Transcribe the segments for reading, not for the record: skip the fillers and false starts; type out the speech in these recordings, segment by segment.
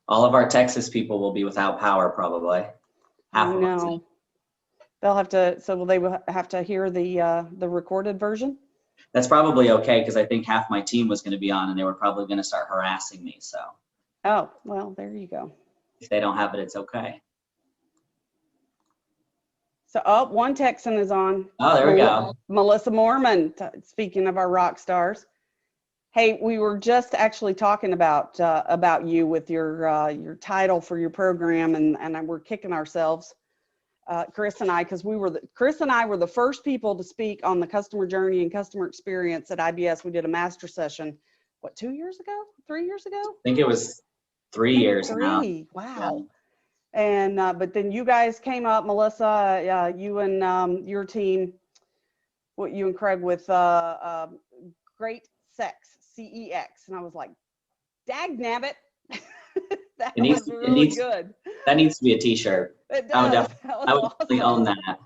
All of our Texas people will be without power probably. Half of us. They'll have to, so will they have to hear the recorded version? That's probably okay, because I think half my team was going to be on and they were probably going to start harassing me. So. Oh, well, there you go. If they don't have it, it's okay. So, one Texan is on. Oh, there we go. Melissa Mormon, speaking of our rock stars. Hey, we were just actually talking about you with your title for your program, and we're kicking ourselves, Chris and I, because Chris and I were the first people to speak on the customer journey and customer experience at IBS. We did a master session, what, 2 years ago, 3 years ago? I think it was 3 years now. Wow. Yeah. And but then you guys came up, Melissa, you and your team, you and Craig with Great Sex, CEX, and I was like, dag nabbit. That was really good. That needs to be a t-shirt. It does. I would definitely own that.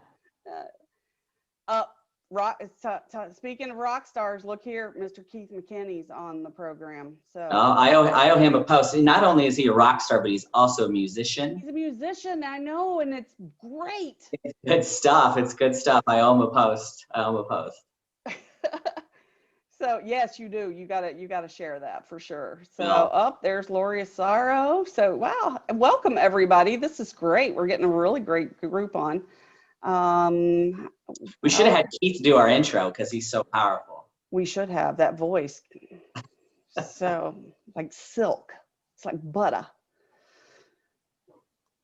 Speaking of rock stars, look here, Mr. Keith McKinney's on the program. So I owe him a post. Not only is he a rock star, but he's also a musician. He's a musician, I know, and it's great. It's good stuff. It's good stuff. I owe him a post. So yes, you do. You gotta share that for sure. So there's Lori Asaro. So wow, welcome everybody. This is great. We're getting a really great group on. We should have had Keith do our intro because he's so powerful. We should have that voice. So like silk. It's like butter.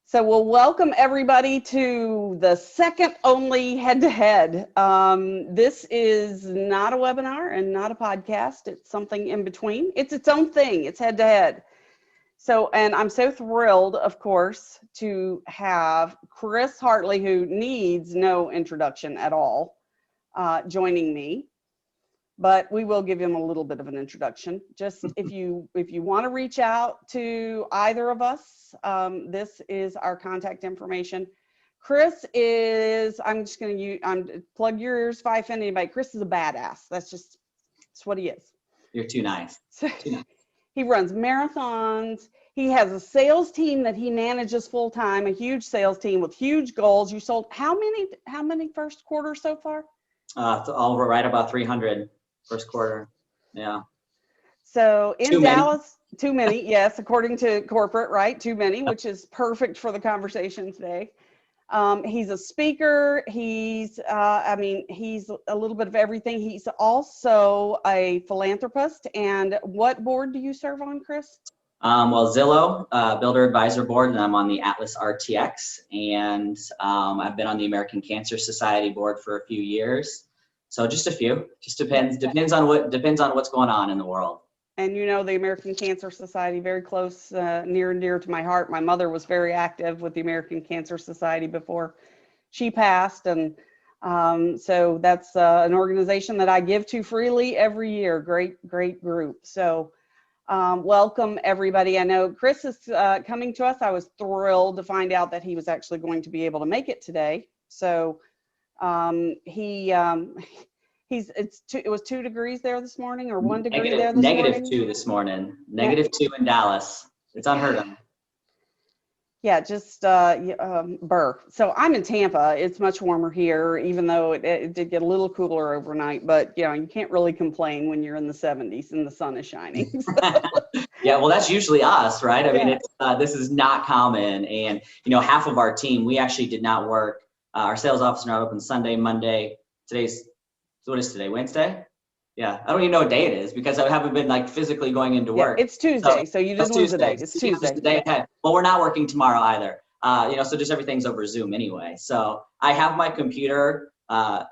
So we'll welcome everybody to the second only head-to-head. This is not a webinar and not a podcast. It's something in between. It's its own thing. It's head-to-head. So, and I'm so thrilled, of course, to have Chris Hartley, who needs no introduction at all, joining me. But we will give him a little bit of an introduction. Just if you want to reach out to either of us, this is our contact information. Chris is, I'm just going to plug your ears if I offend anybody. Chris is a badass. That's what he is. You're too nice. Too nice. He runs marathons. He has a sales team that he manages full time, a huge sales team with huge goals. You sold how many first quarter so far? All right about 300 first quarter. Yeah. So in Dallas, too many, yes, according to corporate, right? Too many, which is perfect for the conversation today. He's a speaker. He's a little bit of everything. He's also a philanthropist. And what board do you serve on, Chris? Well, Zillow, Builder Advisor Board, and I'm on the Atlas RTX. And I've been on the American Cancer Society board for a few years. So just a few. Just depends on what's going on in the world. And you know, the American Cancer Society, very close, near and dear to my heart. My mother was very active with the American Cancer Society before she passed. And so that's an organization that I give to freely every year. Great, great group. So welcome everybody. I know Chris is coming to us. I was thrilled to find out that he was actually going to be able to make it today. So it was 2 degrees there this morning, or 1 degree there this morning? -2 this morning. -2 in Dallas. It's unheard of. Yeah, just burr. So I'm in Tampa. It's much warmer here, even though it did get a little cooler overnight. But you know, you can't really complain when you're in the 70s and the sun is shining. So. Yeah, well, that's usually us, right? I mean, this is not common. And you know, half of our team, we actually did not work. Our sales office not open Sunday, Monday. What is today? Wednesday? Yeah, I don't even know what day it is because I haven't been like physically going into work. It's Tuesday, so you just lose a day. It's Tuesday. Just the day ahead. Well, we're not working tomorrow either. You know, so just everything's over Zoom anyway. So I have my computer.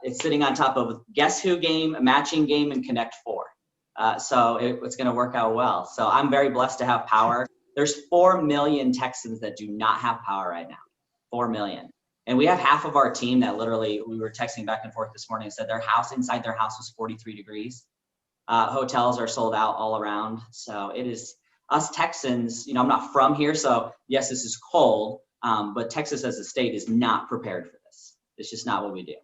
It's sitting on top of Guess Who game, Matching Game, and Connect 4. So it's going to work out well. So I'm very blessed to have power. There's 4 million Texans that do not have power right now. 4 million. And we have half of our team that literally, we were texting back and forth this morning and said inside their house was 43 degrees. Hotels are sold out all around. So it is us Texans, you know, I'm not from here. So yes, this is cold, but Texas as a state is not prepared for this. It's just not what we do.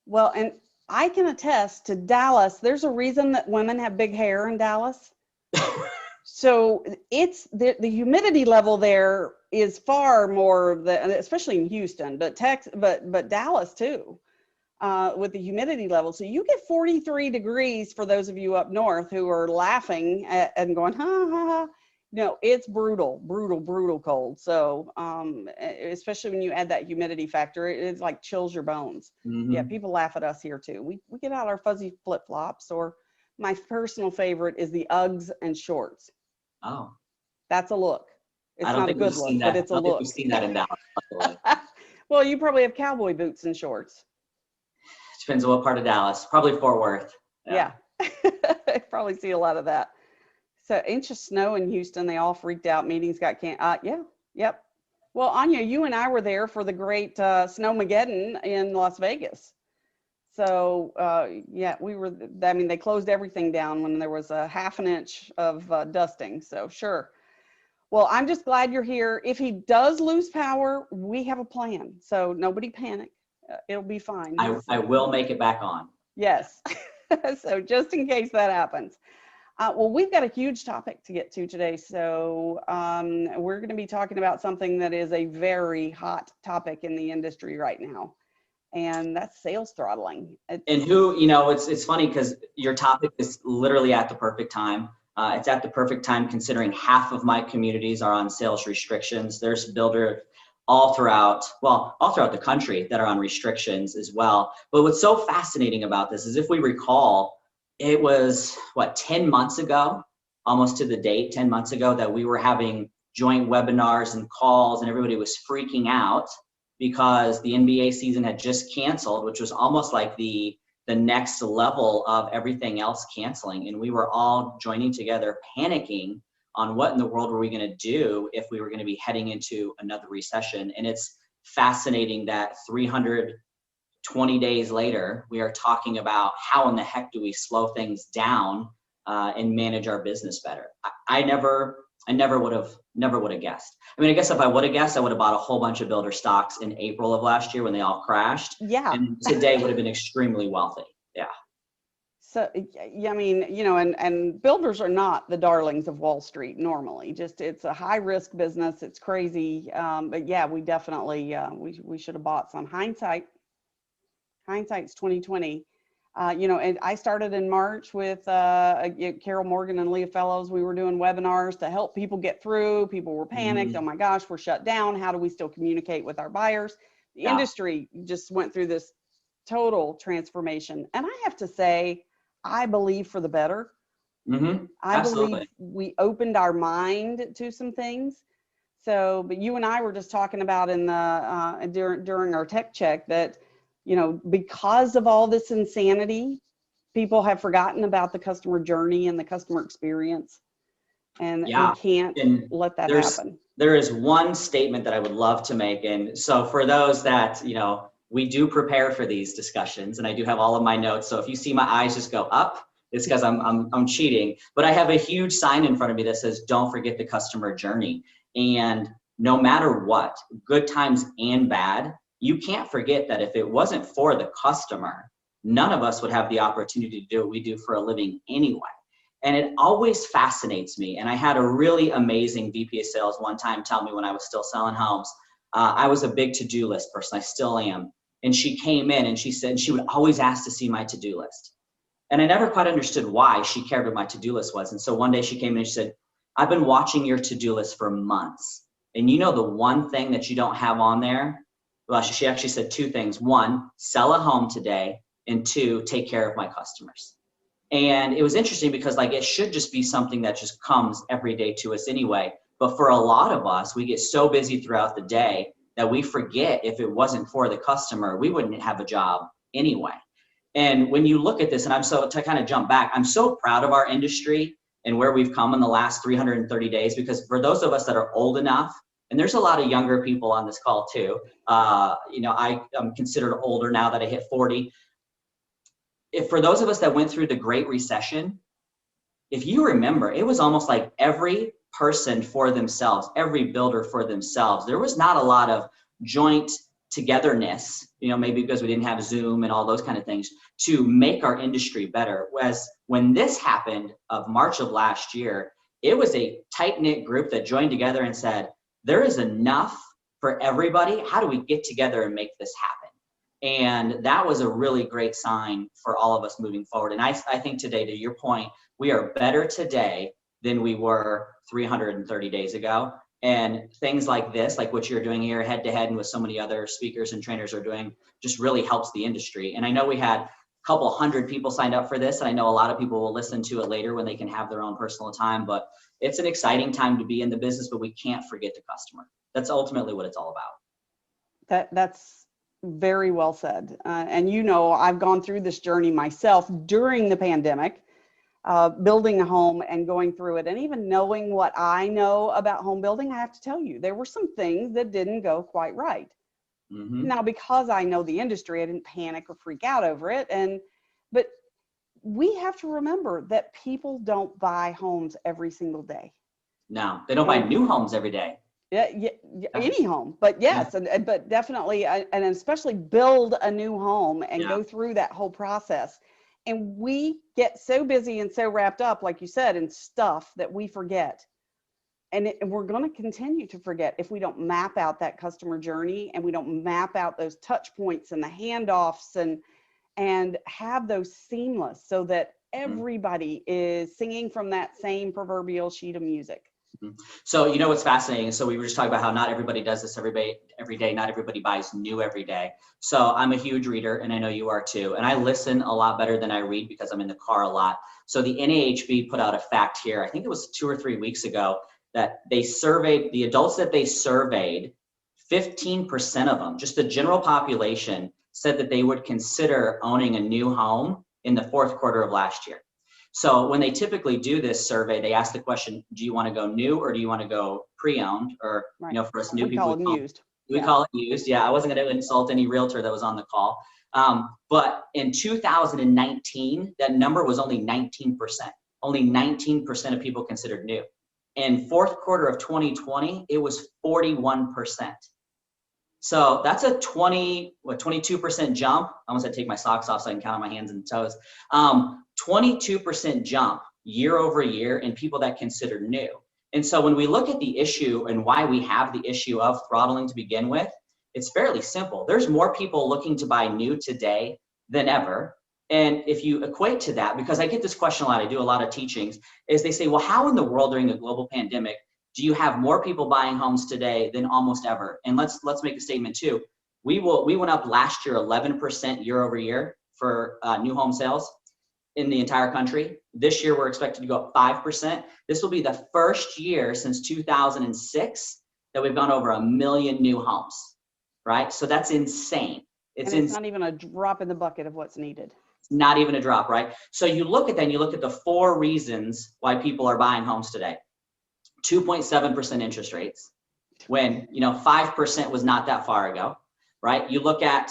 Well, and I can attest to Dallas. There's a reason that women have big hair in Dallas. So it's the humidity level there is far more especially in Houston, but but Dallas too, with the humidity level. So you get 43 degrees for those of you up north who are laughing and going, ha, ha, ha. No, it's brutal, brutal, brutal cold. So especially when you add that humidity factor, it like chills your bones. Mm-hmm. Yeah, people laugh at us here too. We get out our fuzzy flip-flops, or my personal favorite is the Uggs and shorts. Oh, That's a look. It's I don't not a think we've good look, seen but that. it's I a don't think look. we've seen that in Dallas. Luckily. Well, you probably have cowboy boots and shorts. Depends on what part of Dallas. Probably Fort Worth. Yeah. Probably see a lot of that. So inch of snow in Houston, they all freaked out. Meetings got canceled. Yeah, yep. Well, Anya, you and I were there for the great Snowmageddon in Las Vegas. So yeah, we were. I mean, they closed everything down when there was a half an inch of dusting. So sure. Well, I'm just glad you're here. If he does lose power, we have a plan. So nobody panic. It'll be fine. I will make it back on. Yes. So just in case that happens. Well, we've got a huge topic to get to today. So we're going to be talking about something that is a very hot topic in the industry right now. And that's sales throttling. And it's funny because your topic is literally at the perfect time. It's at the perfect time considering half of my communities are on sales restrictions. There's builders all throughout the country that are on restrictions as well. But what's so fascinating about this is, if we recall, it was 10 months ago, almost to the date, 10 months ago, that we were having joint webinars and calls, and everybody was freaking out because the NBA season had just canceled, which was almost like the next level of everything else canceling. And we were all joining together, panicking on what in the world were we going to do if we were going to be heading into another recession. And it's fascinating that 320 days later, we are talking about how in the heck do we slow things down and manage our business better. I never would have guessed. I mean, I guess if I would have guessed, I would have bought a whole bunch of builder stocks in April of last year when they all crashed. Yeah. And today would have been extremely wealthy. Yeah. So, yeah, I mean, and builders are not the darlings of Wall Street normally. Just, it's a high risk business. It's crazy. But yeah, we definitely, we should have bought some. Hindsight's 2020. And I started in March with Carol Morgan and Leah Fellows. We were doing webinars to help people get through. People were panicked. Oh my gosh, we're shut down. How do we still communicate with our buyers? The industry just went through this total transformation. And I have to say, I believe for the better. Mm-hmm. I believe we opened our mind to some things. So, but you and I were just talking about in the during our tech check that, because of all this insanity, people have forgotten about the customer journey and the customer experience, and we can't let that happen. There is one statement that I would love to make. And so for those that, we do prepare for these discussions, and I do have all of my notes. So if you see my eyes just go up, it's because I'm cheating. But I have a huge sign in front of me that says, "Don't forget the customer journey." And no matter what, good times and bad, you can't forget that if it wasn't for the customer, none of us would have the opportunity to do what we do for a living anyway. And it always fascinates me. And I had a really amazing VP of sales one time tell me when I was still selling homes, I was a big to-do list person. I still am. And she came in and she said she would always ask to see my to-do list. And I never quite understood why she cared what my to-do list was. And so one day she came in and she said, "I've been watching your to-do list for months. And the one thing that you don't have on there?" Well, she actually said two things. One, sell a home today. And two, take care of my customers. And it was interesting because it should just be something that just comes every day to us anyway. But for a lot of us, we get so busy throughout the day that we forget if it wasn't for the customer, we wouldn't have a job anyway. And when you look at this, and to kind of jump back, I'm so proud of our industry and where we've come in the last 330 days, because for those of us that are old enough, and there's a lot of younger people on this call too, I am considered older now that I hit 40. For those of us that went through the Great Recession, if you remember, it was almost like every person for themselves, every builder for themselves. There was not a lot of joint togetherness, maybe because we didn't have Zoom and all those kind of things, to make our industry better. Whereas when this happened of March of last year, it was a tight-knit group that joined together and said, there is enough for everybody. How do we get together and make this happen? And that was a really great sign for all of us moving forward. And I think today, to your point, we are better today than we were 330 days ago. And things like this, like what you're doing here head to head and with so many other speakers and trainers are doing, just really helps the industry. And I know we had a couple hundred people signed up for this, and I know a lot of people will listen to it later when they can have their own personal time, but it's an exciting time to be in the business, but we can't forget the customer. That's ultimately what it's all about. That's very well said. And you know, I've gone through this journey myself during the pandemic, building a home and going through it. And even knowing what I know about home building, I have to tell you, there were some things that didn't go quite right. Mm-hmm. Now, because I know the industry, I didn't panic or freak out over it. But we have to remember that people don't buy homes every single day. No, they don't buy new homes every day. Yeah, any home, but yes, but definitely, and especially build a new home and go through that whole process. And we get so busy and so wrapped up, like you said, in stuff that we forget. And we're going to continue to forget if we don't map out that customer journey and we don't map out those touch points and the handoffs and have those seamless so that everybody is singing from that same proverbial sheet of music. So, you know, what's fascinating. So we were just talking about how not everybody does this every day. Not everybody buys new every day. So I'm a huge reader, and I know you are too. And I listen a lot better than I read because I'm in the car a lot. So the NAHB put out a fact here, I think it was 2 or 3 weeks ago, that they surveyed the adults that they surveyed, 15% of them, just the general population, said that they would consider owning a new home in the fourth quarter of last year. So when they typically do this survey, they ask the question, do you want to go new or do you want to go pre-owned? Or, you know, for us new people, we call it used. Yeah, I wasn't going to insult any realtor that was on the call. But in 2019, that number was only 19%. Only 19% of people considered new. In fourth quarter of 2020, it was 41%. So that's a 22% jump. I almost had to take my socks off so I can count on my hands and toes. 22% jump year over year in people that consider new. And so when we look at the issue and why we have the issue of throttling to begin with, it's fairly simple. There's more people looking to buy new today than ever. And if you equate to that, because I get this question a lot, I do a lot of teachings, is they say, well, how in the world during a global pandemic do you have more people buying homes today than almost ever? And let's make a statement too. We went up last year 11% year over year for new home sales in the entire country. This year we're expected to go up 5%. This will be the first year since 2006 that we've gone over 1 million new homes, right? So that's insane. It's not even a drop in the bucket of what's needed. It's not even a drop, right? So you look at that and you look at the 4 reasons why people are buying homes today. 2.7% interest rates, when 5% was not that far ago, right? You look at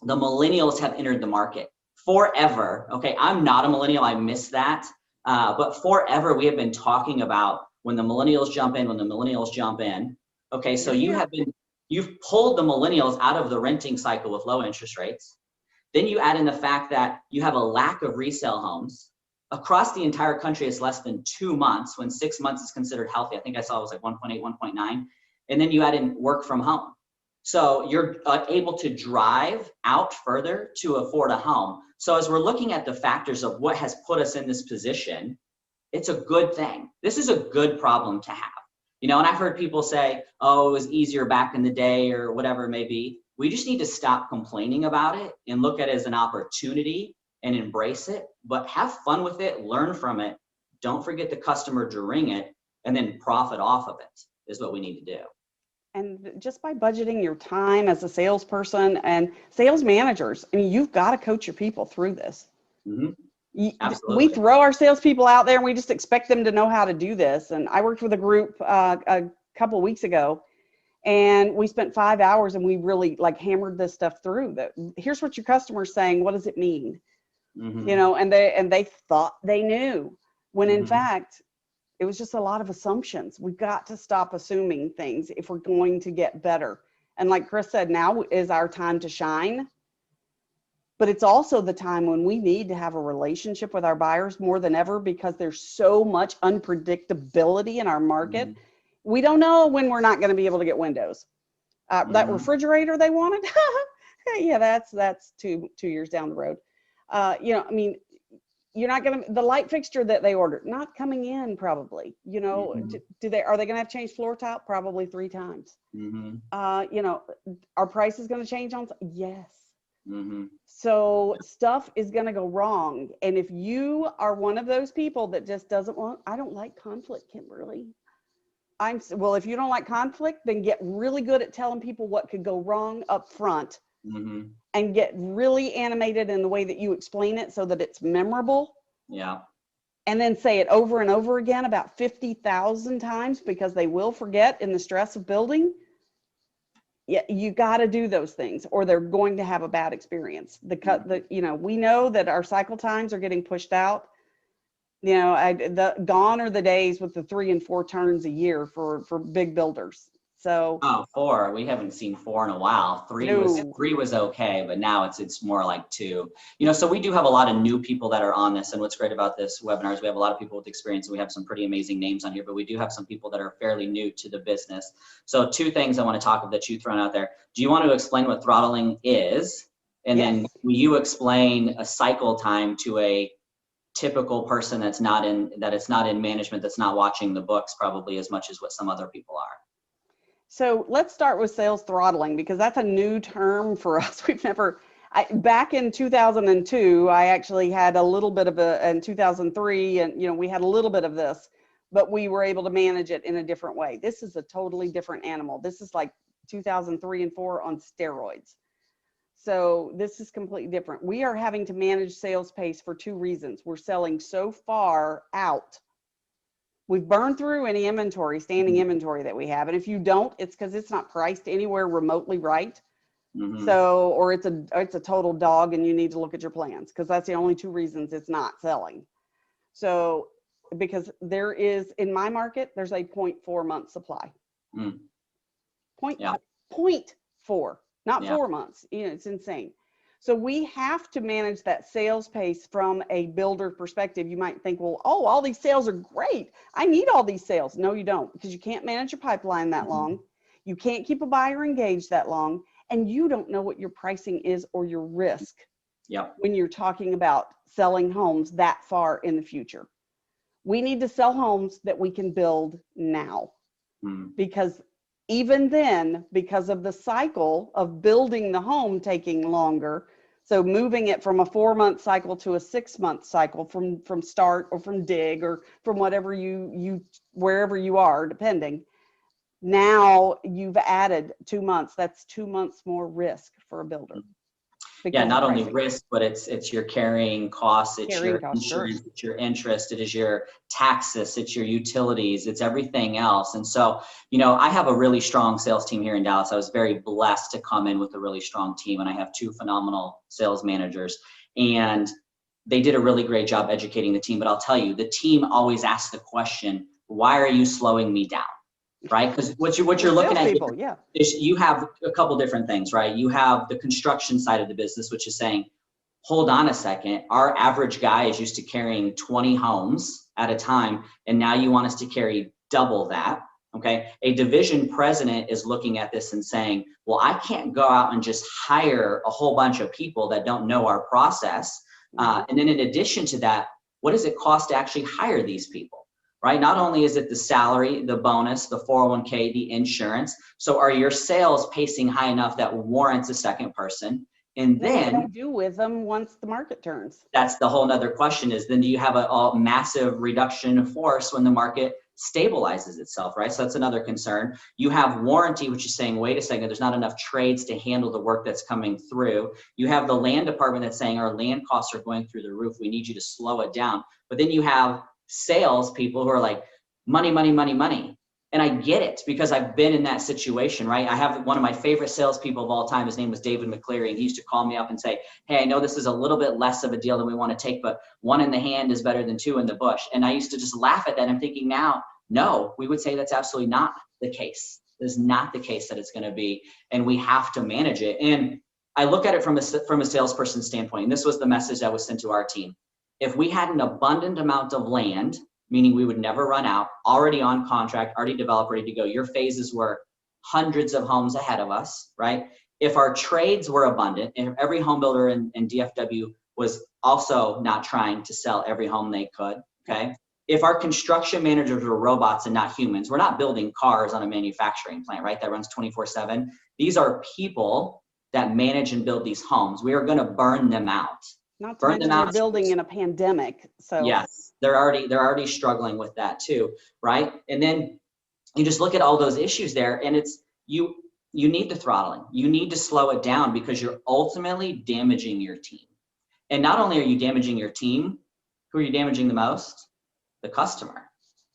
the millennials have entered the market forever. Okay, I'm not a millennial, I miss that, but forever we have been talking about when the millennials jump in. Okay, so you've pulled the millennials out of the renting cycle with low interest rates. Then you add in the fact that you have a lack of resale homes. Across the entire country, it's less than 2 months, when 6 months is considered healthy. I think I saw it was like 1.8, 1.9. And then you add in work from home. So you're able to drive out further to afford a home. So as we're looking at the factors of what has put us in this position, it's a good thing. This is a good problem to have. And I've heard people say, oh, it was easier back in the day or whatever it may be. We just need to stop complaining about it and look at it as an opportunity and embrace it, but have fun with it, learn from it. Don't forget the customer during it, and then profit off of it is what we need to do. And just by budgeting your time as a salesperson and sales managers, I mean, you've got to coach your people through this. Mm-hmm. Absolutely. We throw our salespeople out there and we just expect them to know how to do this. And I worked with a group a couple of weeks ago, and we spent 5 hours and we really hammered this stuff through. That here's what your customer's saying. What does it mean? Mm-hmm. And they thought they knew, when in fact it was just a lot of assumptions. We've got to stop assuming things if we're going to get better. And like Chris said, now is our time to shine. But it's also the time when we need to have a relationship with our buyers more than ever, because there's so much unpredictability in our market. Mhm. We don't know when we're not going to be able to get windows. That refrigerator they wanted, yeah, that's two years down the road. I mean, you're not going to, the light fixture that they ordered, not coming in probably, Mhm. are they going to have to change floor top? Probably 3 times. Mhm. Our price is going to change on, yes. Mhm. So stuff is going to go wrong. And if you are one of those people that just doesn't want, I don't like conflict, Kimberly. Well, if you don't like conflict, then get really good at telling people what could go wrong up front, Mhm. and get really animated in the way that you explain it so that it's memorable. Yeah. And then say it over and over again about 50,000 times, because they will forget in the stress of building. Yeah, you got to do those things or they're going to have a bad experience. We know that our cycle times are getting pushed out. Gone are the days with the 3 and 4 turns a year for big builders. So Oh, 4. We haven't seen 4 in a while. No. 3 was okay, but now it's more like 2. So we do have a lot of new people that are on this, and what's great about this webinar is we have a lot of people with experience, and we have some pretty amazing names on here, but we do have some people that are fairly new to the business. So 2 things I want to talk of that you've thrown out there. Do you want to explain what throttling is? And Yes. then will you explain a cycle time to a typical person that's not in management, that's not watching the books probably as much as what some other people are? So let's start with sales throttling, because that's a new term for us. Back in 2002, I actually had a little bit of in 2003, and we had a little bit of this, but we were able to manage it in a different way. This is a totally different animal. This is like 2003 and 4 on steroids. So this is completely different. We are having to manage sales pace for 2 reasons. We're selling so far out. We've burned through any standing inventory that we have. And if you don't, it's because it's not priced anywhere remotely right. Mm-hmm. So, or it's a total dog and you need to look at your plans, because that's the only 2 reasons it's not selling. So, because there is, in my market, there's a 0.4 month supply. Mm. Point, Yeah. 0.4, not Yeah. 4 months. It's insane. So we have to manage that sales pace from a builder perspective. You might think, well, all these sales are great. I need all these sales. No, you don't, because you can't manage your pipeline that long. You can't keep a buyer engaged that long, and you don't know what your pricing is or your risk. Yep. When you're talking about selling homes that far in the future. We need to sell homes that we can build now. Because even then, because of the cycle of building the home taking longer, so moving it from a 4-month cycle to a 6-month cycle from start or from dig or from whatever wherever you are, depending. Now you've added 2 months. That's 2 months more risk for a builder. Yeah, not only risk, but it's your carrying costs, it's your insurance, it's your interest, it is your taxes, it's your utilities, it's everything else. And so, I have a really strong sales team here in Dallas. I was very blessed to come in with a really strong team, and I have 2 phenomenal sales managers, and they did a really great job educating the team. But I'll tell you, the team always asks the question, why are you slowing me down? Right? Because what you're looking at here is you have a couple different things, right? You have the construction side of the business, which is saying, hold on a second, our average guy is used to carrying 20 homes at a time, and now you want us to carry double that. Okay. A division president is looking at this and saying, well, I can't go out and just hire a whole bunch of people that don't know our process. And then in addition to that, what does it cost to actually hire these people? Right? Not only is it the salary, the bonus, the 401k, the insurance. So are your sales pacing high enough that warrants a second person? And then what do you do with them once the market turns? That's the whole nother question is, then do you have a massive reduction in force when the market stabilizes itself, right? So that's another concern. You have warranty, which is saying, wait a second, there's not enough trades to handle the work that's coming through. You have the land department that's saying our land costs are going through the roof. We need you to slow it down. But then you have sales people who are like, money, money, money, money. And I get it, because I've been in that situation, right? I have one of my favorite salespeople of all time. His name was David McCleary. And he used to call me up and say, hey, I know this is a little bit less of a deal than we want to take, but 1 in the hand is better than 2 in the bush. And I used to just laugh at that. I'm thinking now, no, we would say that's absolutely not the case. It is not the case that it's going to be. And we have to manage it. And I look at it from a salesperson standpoint, and this was the message that was sent to our team. If we had an abundant amount of land, meaning we would never run out, already on contract, already developed, ready to go, your phases were hundreds of homes ahead of us, right? If our trades were abundant, and if every home builder in DFW was also not trying to sell every home they could, okay? If our construction managers were robots and not humans, we're not building cars on a manufacturing plant, right? That runs 24/7. These are people that manage and build these homes. We are going to burn them out. Not to mention they're building in a pandemic. So yes, they're already struggling with that too, right? And then you just look at all those issues there, and it's you need the throttling. You need to slow it down because you're ultimately damaging your team. And not only are you damaging your team, who are you damaging the most? The customer.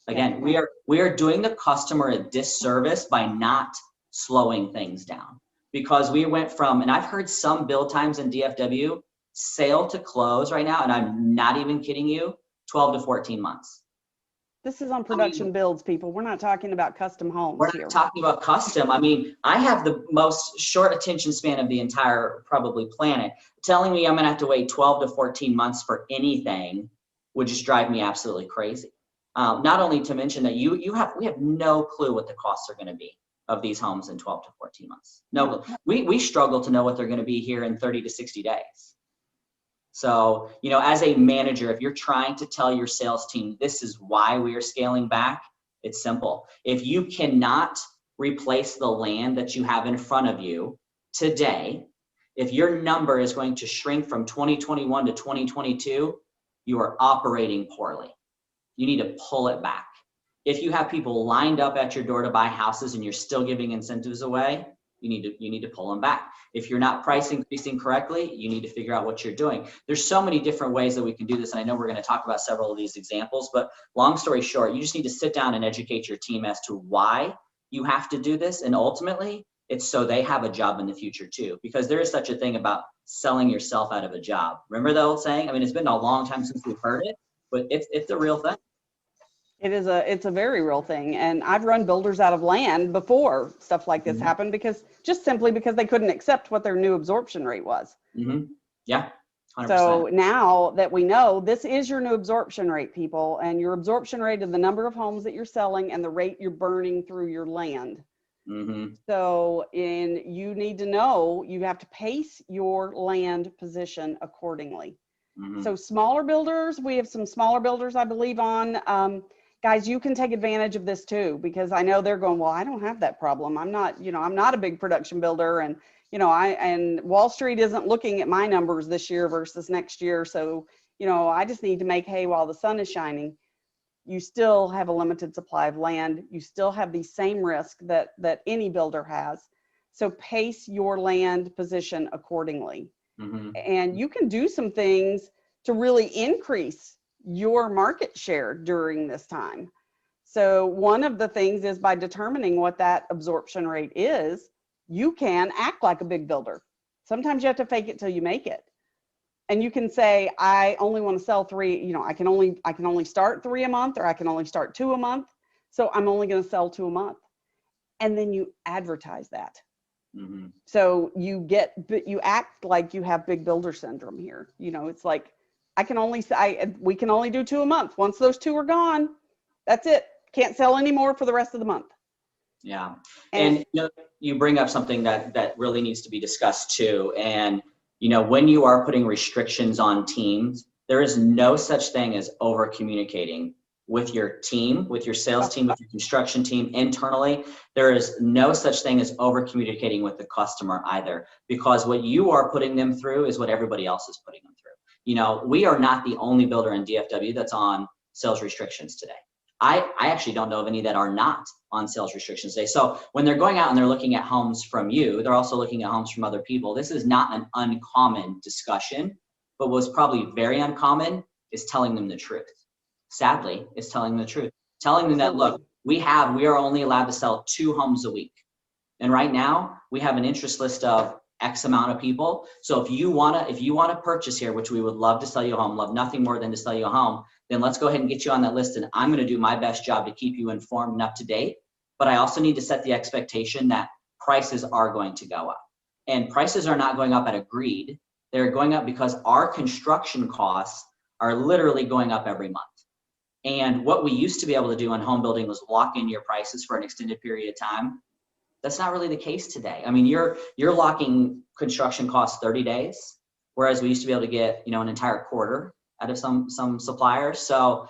Again, we are doing the customer a disservice by not slowing things down, because we went from, and I've heard some build times in DFW, sale to close right now, and I'm not even kidding you, 12 to 14 months. This is on production builds, people. We're not talking about custom homes We're here. not talking about custom. I mean, I have the most short attention span of the entire probably planet. Telling me I'm gonna have to wait 12 to 14 months for anything would just drive me absolutely crazy. Not only to mention that we have no clue what the costs are gonna be of these homes in 12 to 14 months. No, we struggle to know what they're gonna be here in 30 to 60 days. So, as a manager, if you're trying to tell your sales team, this is why we are scaling back, it's simple. If you cannot replace the land that you have in front of you today, if your number is going to shrink from 2021 to 2022, you are operating poorly. You need to pull it back. If you have people lined up at your door to buy houses and you're still giving incentives away, you need to pull them back. If you're not price increasing correctly, you need to figure out what you're doing. There's so many different ways that we can do this, and I know we're going to talk about several of these examples, but long story short, you just need to sit down and educate your team as to why you have to do this, and ultimately, it's so they have a job in the future too, because there is such a thing about selling yourself out of a job. Remember the old saying? I mean, it's been a long time since we've heard it, but it's a real thing. It's a very real thing. And I've run builders out of land before stuff like this happened, because simply because they couldn't accept what their new absorption rate was. Yeah. 100%. So now that we know this is your new absorption rate, people, and your absorption rate is the number of homes that you're selling and the rate you're burning through your land. So you need to know, you have to pace your land position accordingly. So smaller builders, we have some smaller builders, I believe, on. Guys, you can take advantage of this too, because I know they're going, well, I don't have that problem. I'm not, I'm not a big production builder, and, and Wall Street isn't looking at my numbers this year versus next year. So, I just need to make hay while the sun is shining. You still have a limited supply of land. You still have the same risk that any builder has. So pace your land position accordingly. And you can do some things to really increase your market share during this time. So one of the things is, by determining what that absorption rate is, you can act like a big builder. Sometimes you have to fake it till you make it. And you can say, I only want to sell 3, I can only start 3 a month, or I can only start 2 a month. So I'm only going to sell 2 a month. And then you advertise that. So you act like you have big builder syndrome here. It's like, we can only do 2 a month. Once those 2 are gone, that's it. Can't sell anymore for the rest of the month. Yeah. And you bring up something that really needs to be discussed too. And, when you are putting restrictions on teams, there is no such thing as over communicating with your team, with your sales team, with your construction team internally. There is no such thing as over communicating with the customer either, because what you are putting them through is what everybody else is putting them through. We are not the only builder in DFW that's on sales restrictions today. I actually don't know of any that are not on sales restrictions today. So when they're going out and they're looking at homes from you, they're also looking at homes from other people. This is not an uncommon discussion, but what's probably very uncommon is telling them the truth. Sadly, it's telling them the truth. Telling them that, look, we are only allowed to sell 2 homes a week. And right now we have an interest list of X amount of people. So if you want to purchase here, which we would love to sell you a home, love nothing more than to sell you a home, then let's go ahead and get you on that list. And I'm going to do my best job to keep you informed and up to date. But I also need to set the expectation that prices are going to go up. And prices are not going up at a greed. They're going up because our construction costs are literally going up every month. And what we used to be able to do on home building was lock in your prices for an extended period of time. That's not really the case today. I mean, you're locking construction costs 30 days, whereas we used to be able to get, an entire quarter out of some suppliers. So,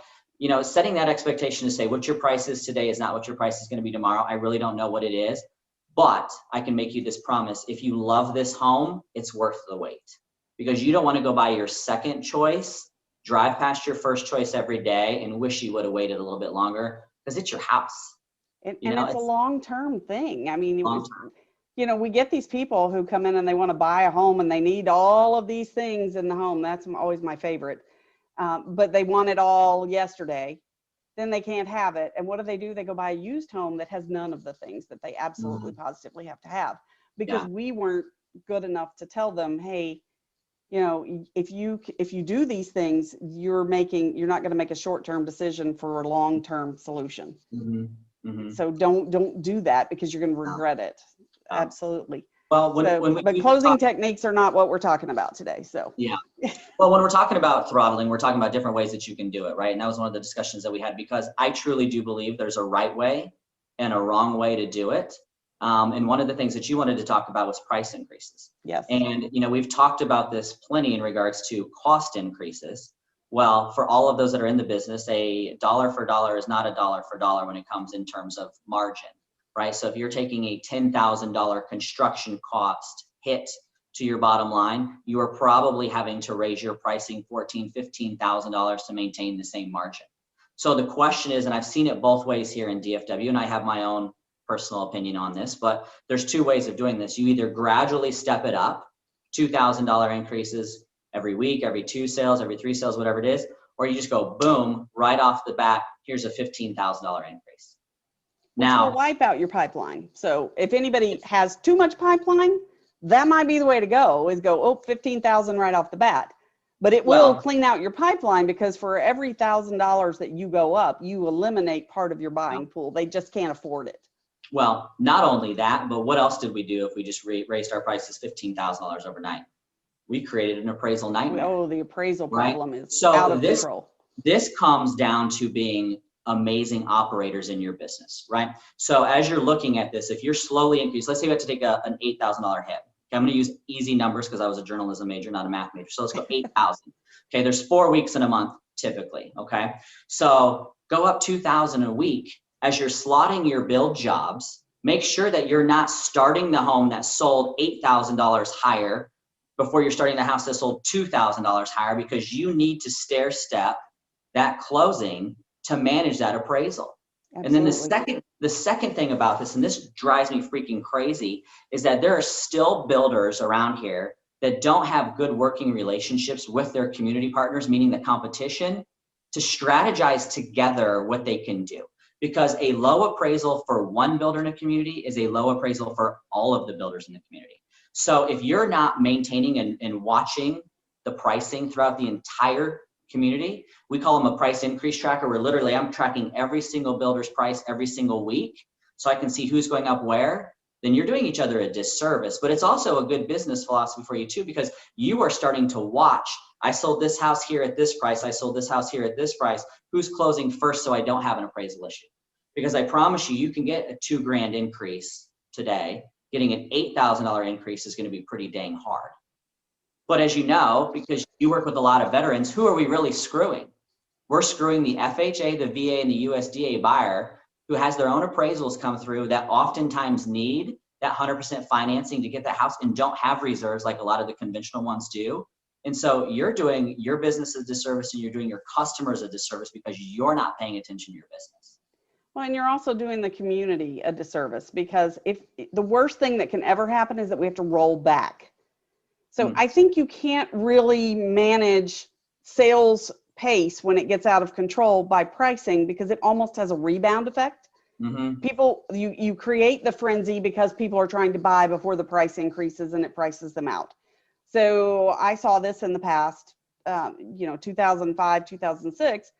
setting that expectation to say what your price is today is not what your price is going to be tomorrow. I really don't know what it is, but I can make you this promise. If you love this home, it's worth the wait, because you don't want to go buy your second choice, drive past your first choice every day and wish you would have waited a little bit longer, because it's your house. And it's a long-term thing. I mean, Long-term. we get these people who come in and they want to buy a home and they need all of these things in the home. That's always my favorite. But they want it all yesterday. Then they can't have it. And what do? They go buy a used home that has none of the things that they absolutely positively have to have, because we weren't good enough to tell them, hey, if you do these things, you're not going to make a short-term decision for a long-term solution. So don't do that, because you're going to regret it. Absolutely. Well, but closing techniques are not what we're talking about today. So yeah. Well, when we're talking about throttling, we're talking about different ways that you can do it, right? And that was one of the discussions that we had, because I truly do believe there's a right way and a wrong way to do it. And one of the things that you wanted to talk about was price increases. Yes. And we've talked about this plenty in regards to cost increases. Well, for all of those that are in the business, a dollar for dollar is not a dollar for dollar when it comes in terms of margin, right? So if you're taking a $10,000 construction cost hit to your bottom line, you are probably having to raise your pricing $14,000, $15,000 to maintain the same margin. So the question is, and I've seen it both ways here in DFW, and I have my own personal opinion on this, but there's two ways of doing this. You either gradually step it up, $2,000 increases every week, every 2 sales, every 3 sales, whatever it is, or you just go boom, right off the bat, here's a $15,000 increase. Now, which will wipe out your pipeline. So if anybody has too much pipeline, that might be the way to go, is go, 15,000 right off the bat. But it will clean out your pipeline, because for every $1,000 that you go up, you eliminate part of your buying pool. They just can't afford it. Well, not only that, but what else did we do if we just raised our prices $15,000 overnight? We created an appraisal nightmare. Oh, the appraisal problem is so out of control. This comes down to being amazing operators in your business, right? So as you're looking at this, if you're slowly increasing, let's say you have to take an $8,000 hit. Okay, I'm going to use easy numbers because I was a journalism major, not a math major. So let's go 8,000. Okay, there's 4 weeks in a month typically. Okay, so go up 2,000 a week. As you're slotting your build jobs, make sure that you're not starting the home that sold $8,000 higher before you're starting the house that sold $2,000 higher, because you need to stair step that closing to manage that appraisal. Absolutely. And then the second thing about this, and this drives me freaking crazy, is that there are still builders around here that don't have good working relationships with their community partners, meaning the competition, to strategize together what they can do. Because a low appraisal for one builder in a community is a low appraisal for all of the builders in the community. So if you're not maintaining and watching the pricing throughout the entire community, we call them a price increase tracker, where literally I'm tracking every single builder's price every single week so I can see who's going up where, then you're doing each other a disservice. But it's also a good business philosophy for you too, because you are starting to watch, I sold this house here at this price, I sold this house here at this price, who's closing first so I don't have an appraisal issue. Because I promise you, you can get a $2,000 increase today. Getting an $8,000 increase is going to be pretty dang hard. But as you know, because you work with a lot of veterans, who are we really screwing? We're screwing the FHA, the VA, and the USDA buyer who has their own appraisals come through that oftentimes need that 100% financing to get the house and don't have reserves like a lot of the conventional ones do. And so you're doing your business a disservice, and you're doing your customers a disservice because you're not paying attention to your business. Well, and you're also doing the community a disservice, because if the worst thing that can ever happen is that we have to roll back. So I think you can't really manage sales pace when it gets out of control by pricing, because it almost has a rebound effect. People, you create the frenzy because people are trying to buy before the price increases, and it prices them out. So I saw this in the past, 2005, 2006.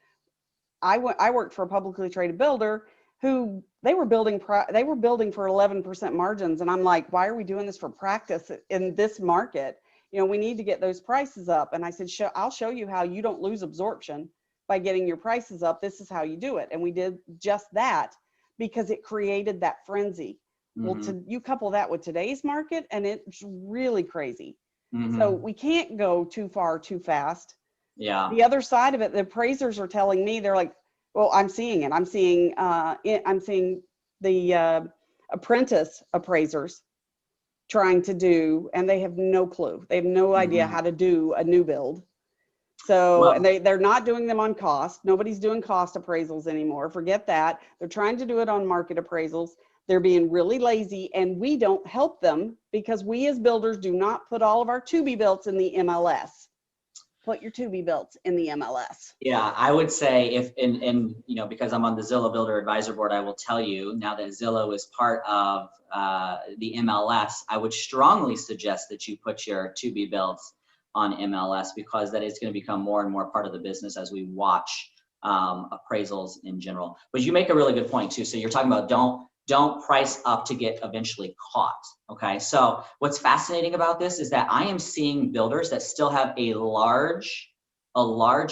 I worked for a publicly traded builder who they were building for 11% margins. And I'm like, why are we doing this for practice in this market? We need to get those prices up. And I said, I'll show you how you don't lose absorption by getting your prices up. This is how you do it. And we did just that because it created that frenzy. Well, you couple that with today's market and it's really crazy. So we can't go too far too fast. Yeah. The other side of it, the appraisers are telling me, they're like, well, I'm seeing it. I'm seeing the apprentice appraisers trying to do, and they have no clue. They have no idea how to do a new build. So, Well, and they're not doing them on cost. Nobody's doing cost appraisals anymore. Forget that. They're trying to do it on market appraisals. They're being really lazy, and we don't help them because we as builders do not put all of our to-be-builts in the MLS. Put your to-be-builts in the MLS. Yeah, I would say if, because I'm on the Zillow Builder Advisor Board, I will tell you now that Zillow is part of the MLS, I would strongly suggest that you put your to-be-builts on MLS because that is going to become more and more part of the business as we watch appraisals in general. But you make a really good point too. So you're talking about don't price up to get eventually caught. Okay. So what's fascinating about this is that I am seeing builders that still have a large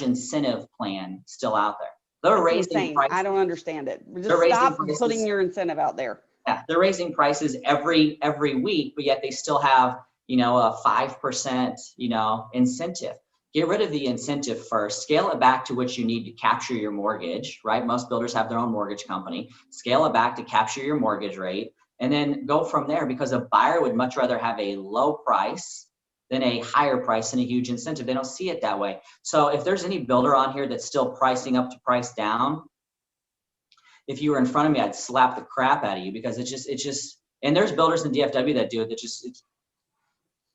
incentive plan still out there. They're raising prices. I don't understand it. Just stop putting your incentive out there. Yeah, they're raising prices every week, but yet they still have, a 5%, incentive. Get rid of the incentive first, scale it back to what you need to capture your mortgage, right? Most builders have their own mortgage company. Scale it back to capture your mortgage rate and then go from there, because a buyer would much rather have a low price than a higher price and a huge incentive. They don't see it that way. So if there's any builder on here that's still pricing up to price down, if you were in front of me, I'd slap the crap out of you, because it's just, and there's builders in DFW that do it that just,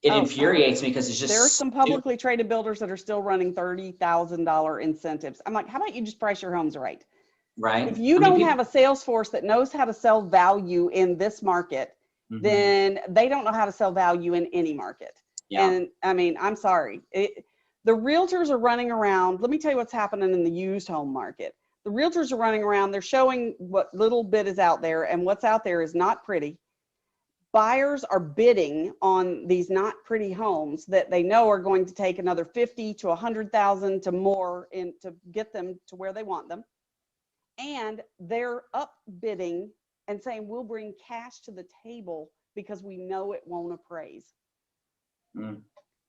it infuriates me because it's just. There are some publicly traded builders that are still running $30,000 incentives. I'm like, how about you just price your homes right? Right. If you don't have a sales force that knows how to sell value in this market, then they don't know how to sell value in any market. Yeah. And I mean, I'm sorry. The realtors are running around. Let me tell you what's happening in the used home market. The realtors are running around. They're showing what little bit is out there, and what's out there is not pretty. Buyers are bidding on these not pretty homes that they know are going to take another 50 to 100,000 to more to get them to where they want them. And they're up bidding and saying, we'll bring cash to the table because we know it won't appraise.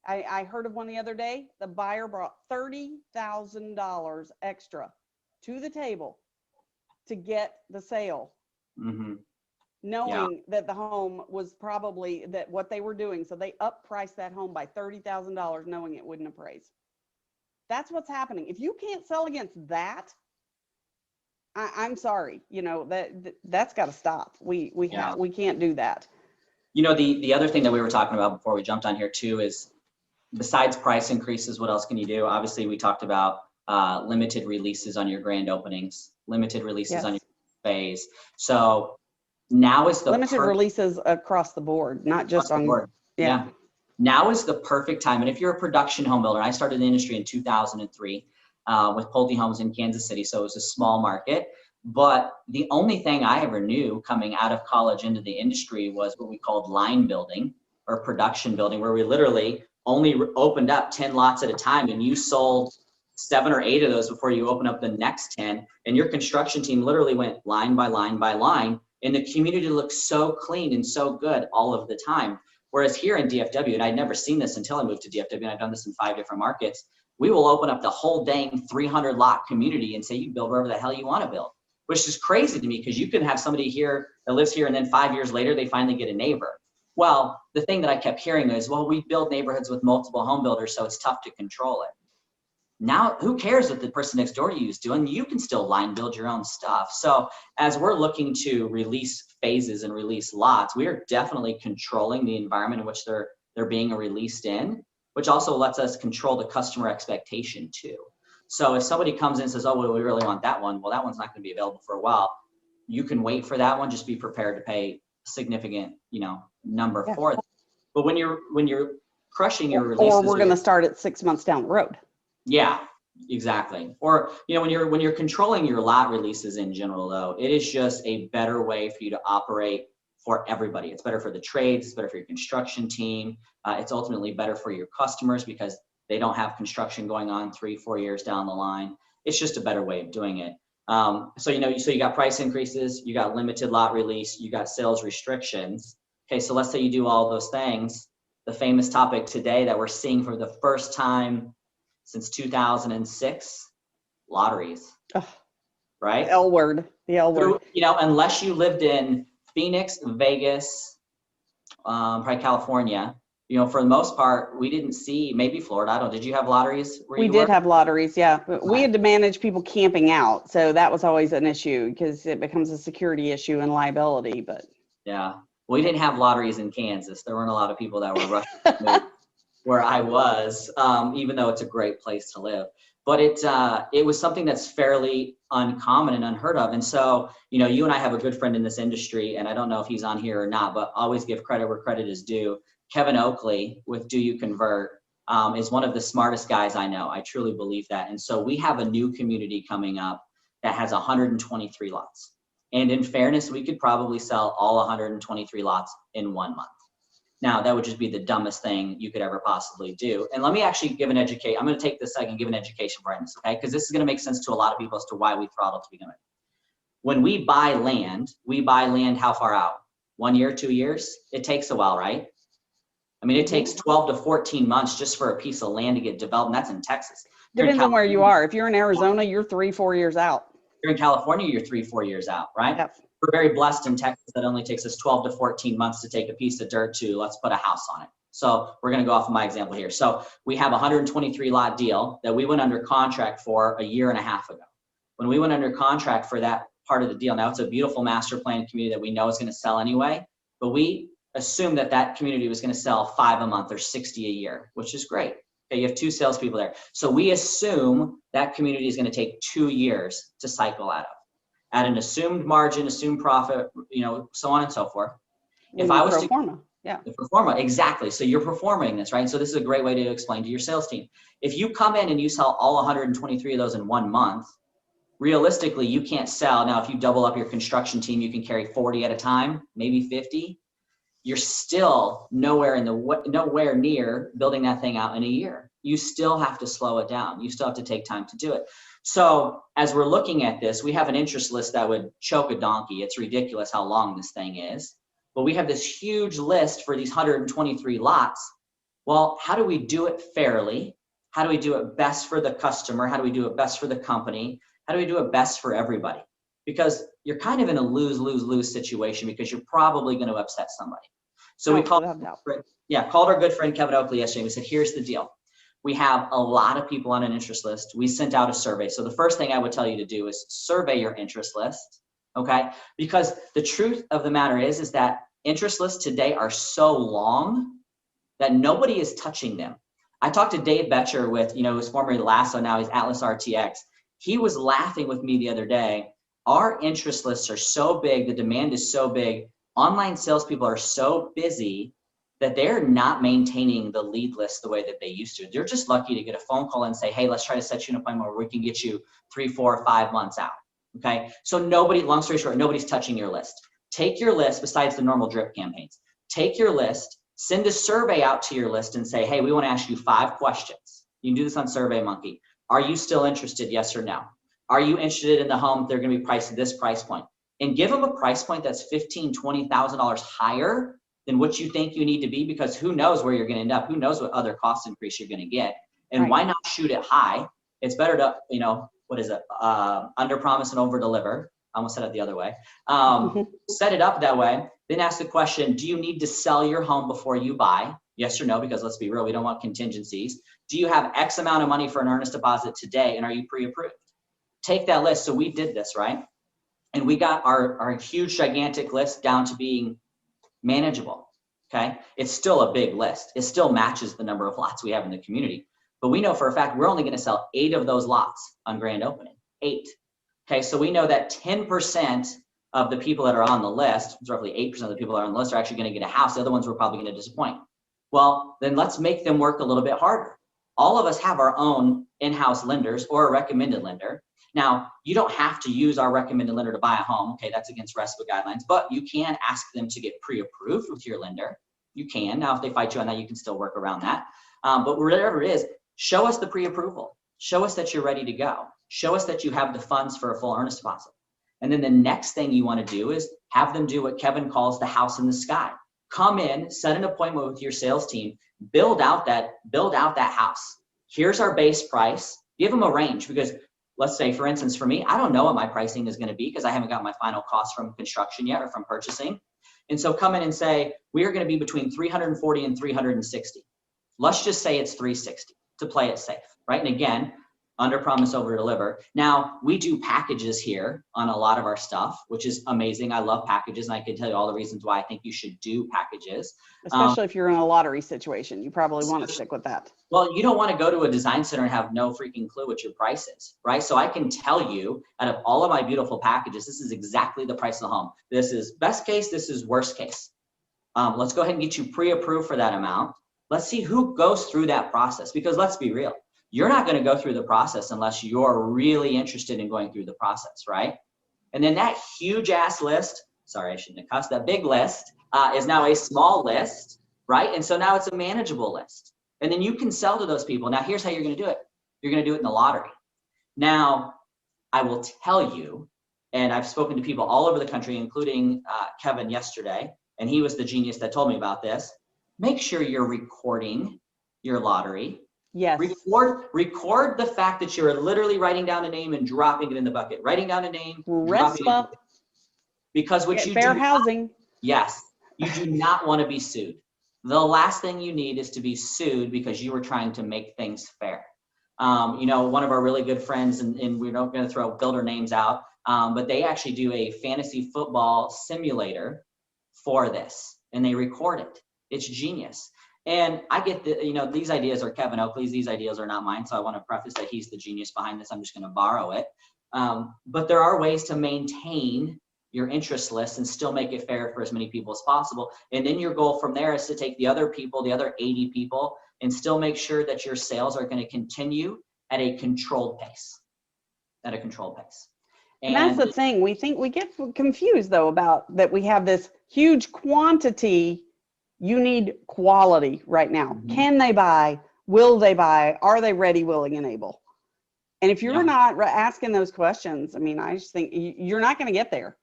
I heard of one the other day. The buyer brought $30,000 extra to the table to get the sale. Knowing that the home was probably that what they were doing. So they up-priced that home by $30,000 knowing it wouldn't appraise. That's what's happening. If you can't sell against that, I'm sorry, that's got to stop. We can't do that. The other thing that we were talking about before we jumped on here too is, besides price increases, what else can you do? Obviously, we talked about limited releases on your grand openings, limited releases on your phase. So now is the limited releases across the board, not just on board. Yeah. Now is the perfect time. And if you're a production home builder, I started in the industry in 2003 with Pulte Homes in Kansas City. So it was a small market. But the only thing I ever knew coming out of college into the industry was what we called line building or production building, where we literally only opened up 10 lots at a time, and you sold 7 or 8 of those before you open up the next 10. And your construction team literally went line by line by line. And the community looks so clean and so good all of the time. Whereas here in DFW, and I'd never seen this until I moved to DFW, and I've done this in 5 different markets, we will open up the whole dang 300 lot community and say, you build wherever the hell you want to build, which is crazy to me, because you can have somebody here that lives here and then 5 years later, they finally get a neighbor. Well, the thing that I kept hearing is, well, we build neighborhoods with multiple home builders, so it's tough to control it. Now, who cares what the person next door to you is doing? You can still line build your own stuff. So as we're looking to release phases and release lots, we are definitely controlling the environment in which they're being released in, which also lets us control the customer expectation too. So if somebody comes in and says, oh, well, we really want that one, well, that one's not going to be available for a while. You can wait for that one. Just be prepared to pay a significant, number for it. But when you're crushing your releases, or we're going to start at 6 months down the road. Yeah. Exactly. Or, when you're controlling your lot releases in general, though, it is just a better way for you to operate for everybody. It's better for the trades, it's better for your construction team. It's ultimately better for your customers because they don't have construction going on 3-4 years down the line. It's just a better way of doing it. So you got price increases, you got limited lot release, you got sales restrictions. Okay, so let's say you do all those things. The famous topic today that we're seeing for the first time since 2006, lotteries, right? The L word. Unless you lived in Phoenix, Vegas, probably California, for the most part, we didn't see, maybe Florida. Did you have lotteries where We you did were? have lotteries, yeah. But we had to manage people camping out. So that was always an issue because it becomes a security issue and liability. But yeah, we didn't have lotteries in Kansas. There weren't a lot of people that were rushing to move where I was, even though it's a great place to live. But it was something that's fairly uncommon and unheard of. And so, you and I have a good friend in this industry, and I don't know if he's on here or not, but always give credit where credit is due. Kevin Oakley with Do You Convert is one of the smartest guys I know. I truly believe that. And so we have a new community coming up that has 123 lots. And in fairness, we could probably sell all 123 lots in 1 month. Now, that would just be the dumbest thing you could ever possibly do. And let me actually give I'm going to take this second, give an education for this, okay? Because this is going to make sense to a lot of people as to why we throttle to begin with. When we buy land how far out? 1 year, 2 years? It takes a while, right? I mean, it takes 12 to 14 months just for a piece of land to get developed, and that's in Texas. Depends on where you are. If you're in Arizona, you're 3-4 years out. You're in California, you're 3-4 years out, right? Yep. We're very blessed in Texas that only takes us 12 to 14 months to take a piece of dirt to let's put a house on it. So we're going to go off of my example here. So we have a 123 lot deal that we went under contract for 1.5 years ago. When we went under contract for that part of the deal, now it's a beautiful master plan community that we know is going to sell anyway, but we assumed that community was going to sell 5 a month or 60 a year, which is great. Okay, you have 2 salespeople there. So we assume that community is going to take 2 years to cycle out of. At an assumed margin, assumed profit, so on and so forth. If I was pro forma, yeah. The pro forma, exactly. So you're performing this, right? So this is a great way to explain to your sales team. If you come in and you sell all 123 of those in 1 month, realistically, you can't sell. Now, if you double up your construction team, you can carry 40 at a time, maybe 50. You're still nowhere near building that thing out in a year. You still have to slow it down. You still have to take time to do it. So as we're looking at this, we have an interest list that would choke a donkey. It's ridiculous how long this thing is. But we have this huge list for these 123 lots. Well, how do we do it fairly? How do we do it best for the customer? How do we do it best for the company? How do we do it best for everybody? Because you're kind of in a lose-lose-lose situation because you're probably going to upset somebody. So we called our good friend Kevin Oakley yesterday. We said, here's the deal. We have a lot of people on an interest list. We sent out a survey. So the first thing I would tell you to do is survey your interest list, okay? Because the truth of the matter is that interest lists today are so long that nobody is touching them. I talked to Dave Betcher who's formerly Lasso, now he's Atlas RTX. He was laughing with me the other day. Our interest lists are so big, the demand is so big, online salespeople are so busy that they're not maintaining the lead list the way that they used to. They're just lucky to get a phone call and say, hey, let's try to set you an appointment where we can get you 3, 4, 5 months out, okay? So long story short, nobody's touching your list. Take your list, besides the normal drip campaigns, take your list, send a survey out to your list and say, hey, we wanna ask you 5 questions. You can do this on SurveyMonkey. Are you still interested, yes or no? Are you interested in the home? They're gonna be priced at this price point. And give them a price point that's $15,000, $20,000 higher than what you think you need to be, because who knows where you're going to end up? Who knows what other cost increase you're going to get? And right. Why not shoot it high? It's better to, under promise and over deliver. I almost said it the other way. Set it up that way. Then ask the question, do you need to sell your home before you buy? Yes or no, because let's be real, we don't want contingencies. Do you have X amount of money for an earnest deposit today, and are you pre-approved? Take that list. So we did this, right? And we got our huge, gigantic list down to being manageable, okay? It's still a big list. It still matches the number of lots we have in the community. But we know for a fact we're only going to sell 8 of those lots on grand opening. 8. Okay, so we know that 10% of the people that are on the list, roughly 8% of the people that are on the list, are actually going to get a house. The other ones we're probably going to disappoint. Well, then let's make them work a little bit harder. All of us have our own in-house lenders or a recommended lender. Now, you don't have to use our recommended lender to buy a home. Okay, that's against RESPA guidelines, but you can ask them to get pre-approved with your lender. You can. Now, if they fight you on that, you can still work around that. But whatever it is, show us the pre-approval. Show us that you're ready to go. Show us that you have the funds for a full earnest deposit. And then the next thing you want to do is have them do what Kevin calls the house in the sky. Come in, set an appointment with your sales team, build out that house. Here's our base price. Give them a range, because let's say, for instance, for me, I don't know what my pricing is going to be because I haven't got my final cost from construction yet or from purchasing. And so come in and say, we are going to be between 340 and 360. Let's just say it's 360 to play it safe, right? And again, under promise, over deliver. Now, we do packages here on a lot of our stuff, which is amazing. I love packages, and I can tell you all the reasons why I think you should do packages. Especially if you're in a lottery situation, you probably want to stick with that. Well, you don't want to go to a design center and have no freaking clue what your price is, right? So I can tell you, out of all of my beautiful packages, this is exactly the price of the home. This is best case, this is worst case. Let's go ahead and get you pre-approved for that amount. Let's see who goes through that process, because let's be real. You're not going to go through the process unless you're really interested in going through the process, right? And then that huge ass list, sorry, I shouldn't have cussed, that big list is now a small list, right? And so now it's a manageable list. And then you can sell to those people. Now, here's how you're going to do it. You're going to do it in the lottery. Now, I will tell you, and I've spoken to people all over the country, including Kevin yesterday, and he was the genius that told me about this. Make sure you're recording your lottery. Yes. Record the fact that you're literally writing down a name and dropping it in the bucket. Writing down a name, dropping it. Because what you do, fair housing. Yes, you do not want to be sued. The last thing you need is to be sued because you were trying to make things fair. You know, one of our really good friends, and we're not going to throw builder names out, but they actually do a fantasy football simulator for this, and they record it. It's genius. And I get the, you know, these ideas are Kevin Oakley's, these ideas are not mine. So I want to preface that he's the genius behind this. I'm just going to borrow it. But there are ways to maintain your interest list and still make it fair for as many people as possible. And then your goal from there is to take the other people, the other 80 people, and still make sure that your sales are going to continue at a controlled pace, And that's the thing. We get confused though about that we have this huge quantity. You need quality right now. Mm-hmm. Can they buy? Will they buy? Are they ready, willing, and able? And if you're not asking those questions, I mean, I just think you're not going to get there.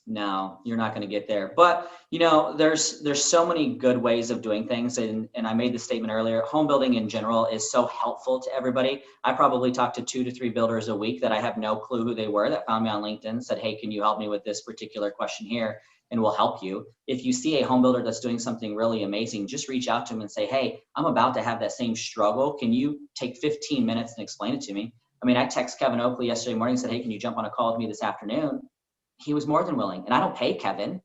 No, you're not going to get there. But, you know, there's so many good ways of doing things. And I made the statement earlier, home building in general is so helpful to everybody. I probably talked to 2 to 3 builders a week that I have no clue who they were, that found me on LinkedIn, said, hey, can you help me with this particular question here? And we'll help you. If you see a home builder that's doing something really amazing, just reach out to them and say, hey, I'm about to have that same struggle. Can you take 15 minutes and explain it to me? I mean, I texted Kevin Oakley yesterday morning and said, hey, can you jump on a call with me this afternoon? He was more than willing. And I don't pay Kevin,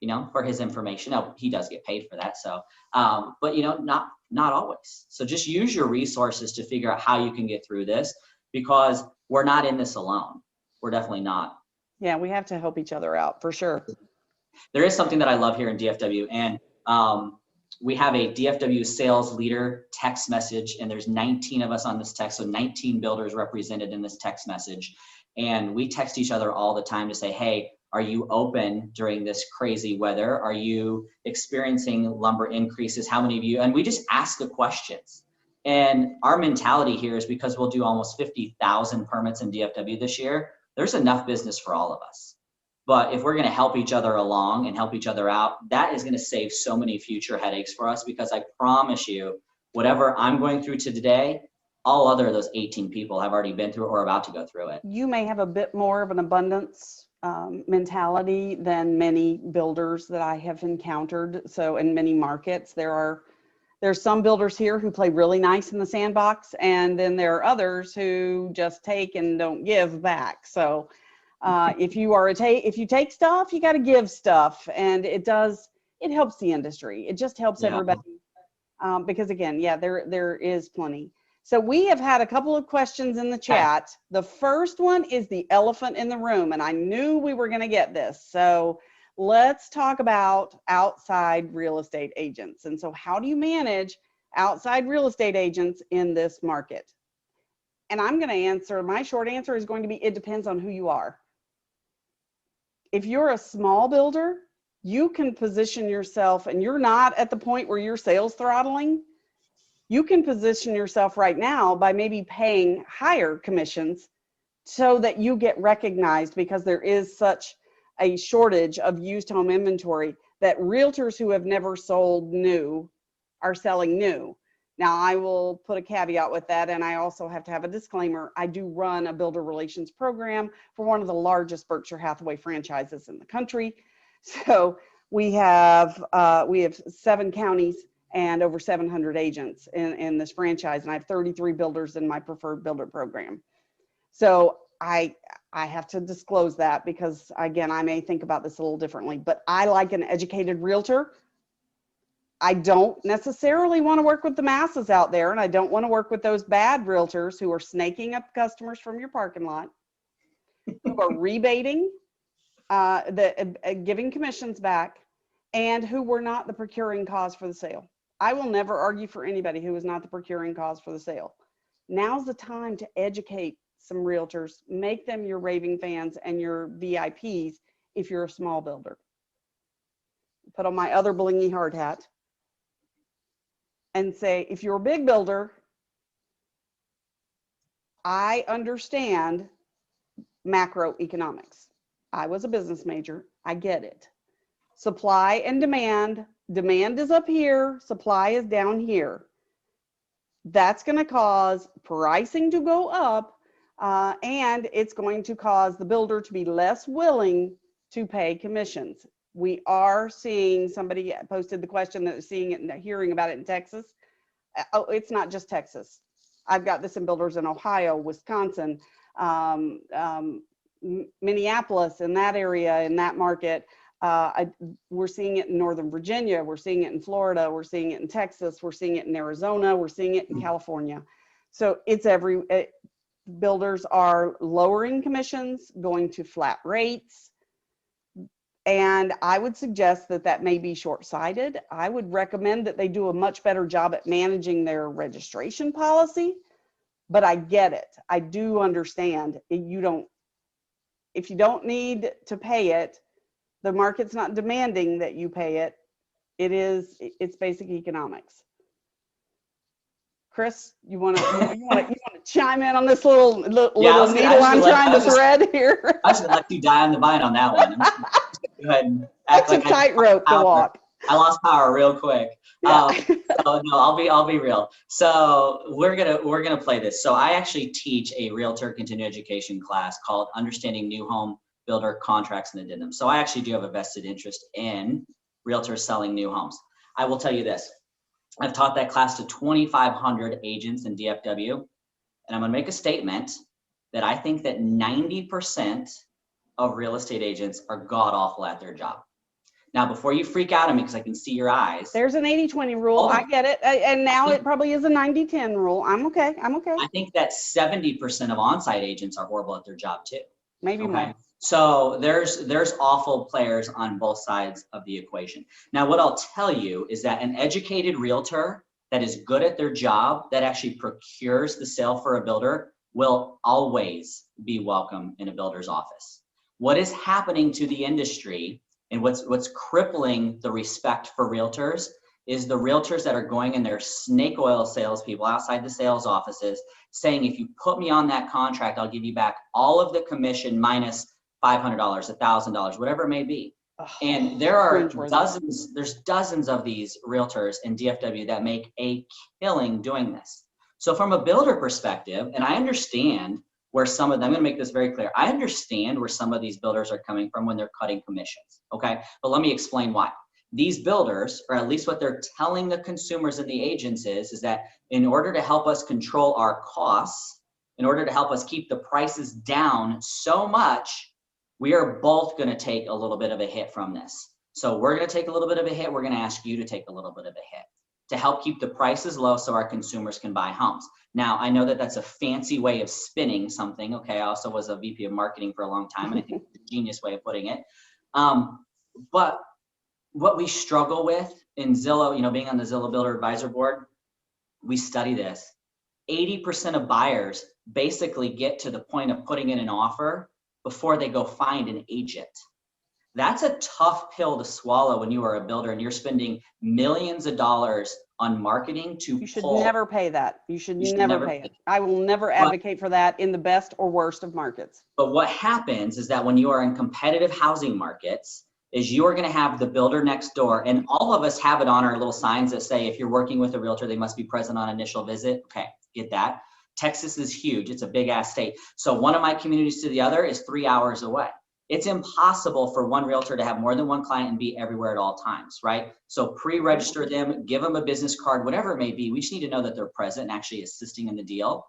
you know, for his information. Now, he does get paid for that. So, but, you know, not always. So just use your resources to figure out how you can get through this, because we're not in this alone. We're definitely not. Yeah, we have to help each other out for sure. There is something that I love here in DFW, and we have a DFW sales leader text message, and there's 19 of us on this text, so 19 builders represented in this text message. And we text each other all the time to say, hey, are you open during this crazy weather? Are you experiencing lumber increases? How many of you? And we just ask the questions. And our mentality here is, because we'll do almost 50,000 permits in DFW this year, there's enough business for all of us. But if we're going to help each other along and help each other out, that is going to save so many future headaches for us, because I promise you, whatever I'm going through today, all other of those 18 people have already been through or about to go through it. You may have a bit more of an abundance mentality than many builders that I have encountered. So in many markets, there's some builders here who play really nice in the sandbox, and then there are others who just take and don't give back. So if you take stuff, you got to give stuff, and it helps the industry. It just helps everybody, because again, there is plenty. So we have had a couple of questions in the chat. The first one is the elephant in the room, and I knew we were going to get this. So let's talk about outside real estate agents. And so how do you manage outside real estate agents in this market? And I'm going to answer, my short answer is going to be, it depends on who you are. If you're a small builder, you can position yourself, and you're not at the point where you're sales throttling. You can position yourself right now by maybe paying higher commissions so that you get recognized, because there is such a shortage of used home inventory that realtors who have never sold new are selling new. Now, I will put a caveat with that, and I also have to have a disclaimer. I do run a builder relations program for one of the largest Berkshire Hathaway franchises in the country. So we have 7 counties and over 700 agents in this franchise, and I have 33 builders in my preferred builder program. So I have to disclose that because, again, I may think about this a little differently, but I like an educated realtor. I don't necessarily want to work with the masses out there, and I don't want to work with those bad realtors who are snaking up customers from your parking lot, who are rebating, giving commissions back, and who were not the procuring cause for the sale. I will never argue for anybody who is not the procuring cause for the sale. Now's the time to educate some realtors, make them your raving fans and your VIPs if you're a small builder. Put on my other blingy hard hat and say, if you're a big builder, I understand macroeconomics. I was a business major. I get it. Supply and demand. Demand is up here. Supply is down here. That's going to cause pricing to go up, and it's going to cause the builder to be less willing to pay commissions. We are seeing, somebody posted the question that seeing it and hearing about it in Texas. Oh, it's not just Texas. I've got this in builders in Ohio, Wisconsin, Minneapolis, in that area, in that market. We're seeing it in Northern Virginia. We're seeing it in Florida. We're seeing it in Texas. We're seeing it in Arizona. We're seeing it in California. So it's builders are lowering commissions, going to flat rates. And I would suggest that that may be short-sighted. I would recommend that they do a much better job at managing their registration policy, but I get it. I do understand. If you don't need to pay it, the market's not demanding that you pay it. It's basic economics. Chris, you want to chime in on this little needle I'm trying to thread here? I should let you die on the vine on that one. Go ahead and act like a tightrope to walk. I lost power real quick. Yeah. So no, I'll be real. So we're gonna play this. So I actually teach a realtor continuing education class called Understanding New Home Builder Contracts and Addendums. So I actually do have a vested interest in realtors selling new homes. I will tell you this. I've taught that class to 2,500 agents in DFW, and I'm gonna make a statement that I think that 90% of real estate agents are god awful at their job. Now, before you freak out on me, because I can see your eyes. There's an 80-20 rule. I get it. And now it probably is a 90-10 rule. I'm okay. I think that 70% of on-site agents are horrible at their job too. Maybe more. So there's awful players on both sides of the equation. Now, what I'll tell you is that an educated realtor that is good at their job, that actually procures the sale for a builder, will always be welcome in a builder's office. What is happening to the industry and what's crippling the respect for realtors is the realtors that are going in their snake oil salespeople outside the sales offices saying, if you put me on that contract, I'll give you back all of the commission minus $500, $1,000, whatever it may be. And there's dozens of these realtors in DFW that make a killing doing this. So from a builder perspective, and I understand where some of them, I'm going to make this very clear. I understand where some of these builders are coming from when they're cutting commissions. Okay. But let me explain why. These builders, or at least what they're telling the consumers and the agents is that in order to help us control our costs, in order to help us keep the prices down so much, we are both going to take a little bit of a hit from this. So we're going to take a little bit of a hit. We're going to ask you to take a little bit of a hit to help keep the prices low so our consumers can buy homes. Now, I know that that's a fancy way of spinning something. Okay, I also was a VP of marketing for a long time, and I think it's a genius way of putting it. But what we struggle with in Zillow, being on the Zillow Builder Advisor Board, we study this, 80% of buyers basically get to the point of putting in an offer before they go find an agent. That's a tough pill to swallow when you are a builder and you're spending millions of dollars on marketing to You should pull. never pay that. You should never pay it. I will never advocate for that in the best or worst of markets. But what happens is that when you are in competitive housing markets, is you are going to have the builder next door, and all of us have it on our little signs that say, if you're working with a realtor, they must be present on initial visit. Okay, get that. Texas is huge. It's a big ass state. So one of my communities to the other is 3 hours away. It's impossible for one realtor to have more than one client and be everywhere at all times, right? So pre-register them, give them a business card, whatever it may be. We just need to know that they're present and actually assisting in the deal.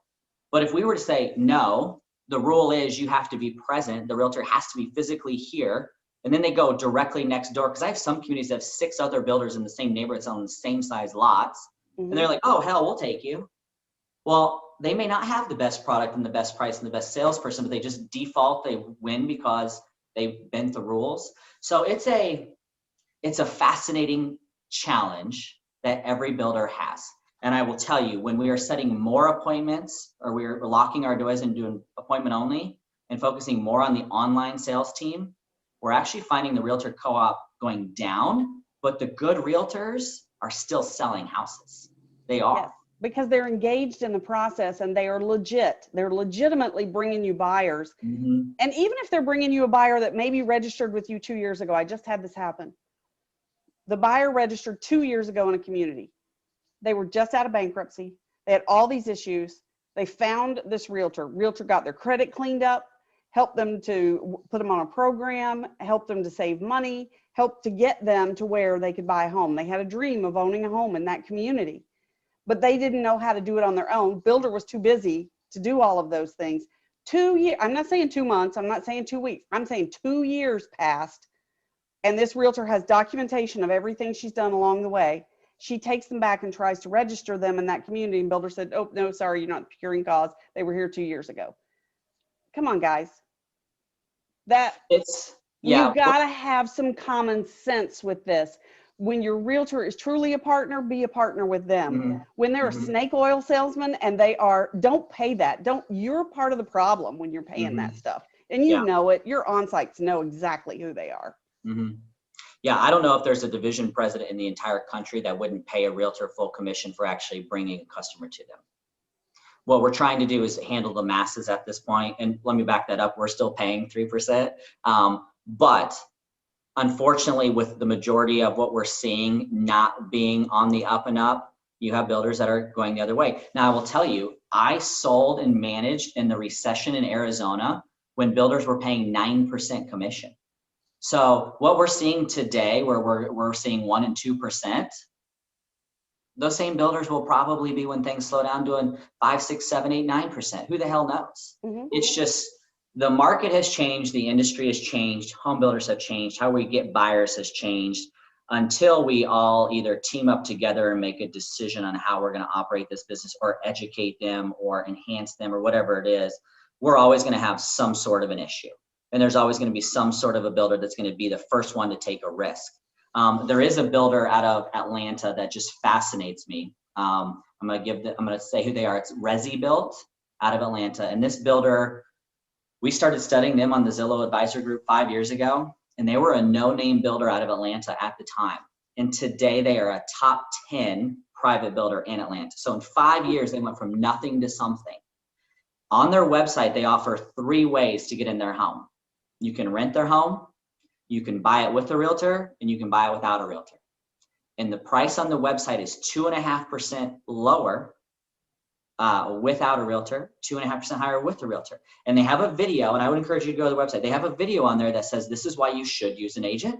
But if we were to say, no, the rule is you have to be present, the realtor has to be physically here, and then they go directly next door, because I have some communities that have 6 other builders in the same neighborhoods on the same size lots, and they're like, oh, hell, we'll take you. Well, they may not have the best product and the best price and the best salesperson, but they just default, they win because they bent the rules. So it's a fascinating challenge that every builder has. And I will tell you, when we are setting more appointments, or we're locking our doors and doing appointment only and focusing more on the online sales team, we're actually finding the realtor co-op going down, but the good realtors are still selling houses. They are. Yes, because they're engaged in the process and they are legit. They're legitimately bringing you buyers. And even if they're bringing you a buyer that maybe registered with you 2 years ago, I just had this happen. The buyer registered 2 years ago in a community. They were just out of bankruptcy. They had all these issues. They found this realtor. Realtor got their credit cleaned up, helped them to put them on a program, helped them to save money, helped to get them to where they could buy a home. They had a dream of owning a home in that community, but they didn't know how to do it on their own. Builder was too busy to do all of those things. 2 years, I'm not saying 2 months, I'm not saying 2 weeks, I'm saying 2 years passed, and this realtor has documentation of everything she's done along the way. She takes them back and tries to register them in that community, and builder said, oh, no, sorry, you're not the procuring cause. They were here 2 years ago. Come on, guys. You've got to have some common sense with this. When your realtor is truly a partner, be a partner with them. When they're a snake oil salesman and don't pay that. You're part of the problem when you're paying that stuff. And you know it. Your on-sites know exactly who they are. Yeah, I don't know if there's a division president in the entire country that wouldn't pay a realtor full commission for actually bringing a customer to them. What we're trying to do is handle the masses at this point. And let me back that up. We're still paying 3%. But unfortunately, with the majority of what we're seeing not being on the up and up, you have builders that are going the other way. Now, I will tell you, I sold and managed in the recession in Arizona when builders were paying 9% commission. So what we're seeing today, where we're seeing 1% and 2%, those same builders will probably be, when things slow down, doing 5, 6, 7, 8, 9%. Who the hell knows? It's just, the market has changed, the industry has changed, home builders have changed, how we get buyers has changed. Until we all either team up together and make a decision on how we're going to operate this business, or educate them or enhance them or whatever it is, we're always going to have some sort of an issue. And there's always going to be some sort of a builder that's going to be the first one to take a risk. There is a builder out of Atlanta that just fascinates me. I'm going to say who they are. It's Resi Built out of Atlanta. And this builder, we started studying them on the Zillow Advisor Group 5 years ago, and they were a no-name builder out of Atlanta at the time. And today they are a top 10 private builder in Atlanta. So in 5 years, they went from nothing to something. On their website, they offer 3 ways to get in their home. You can rent their home, you can buy it with a realtor, and you can buy it without a realtor. And the price on the website is 2.5% lower without a realtor, 2.5% higher with a realtor. And they have a video, and I would encourage you to go to the website. They have a video on there that says, this is why you should use an agent,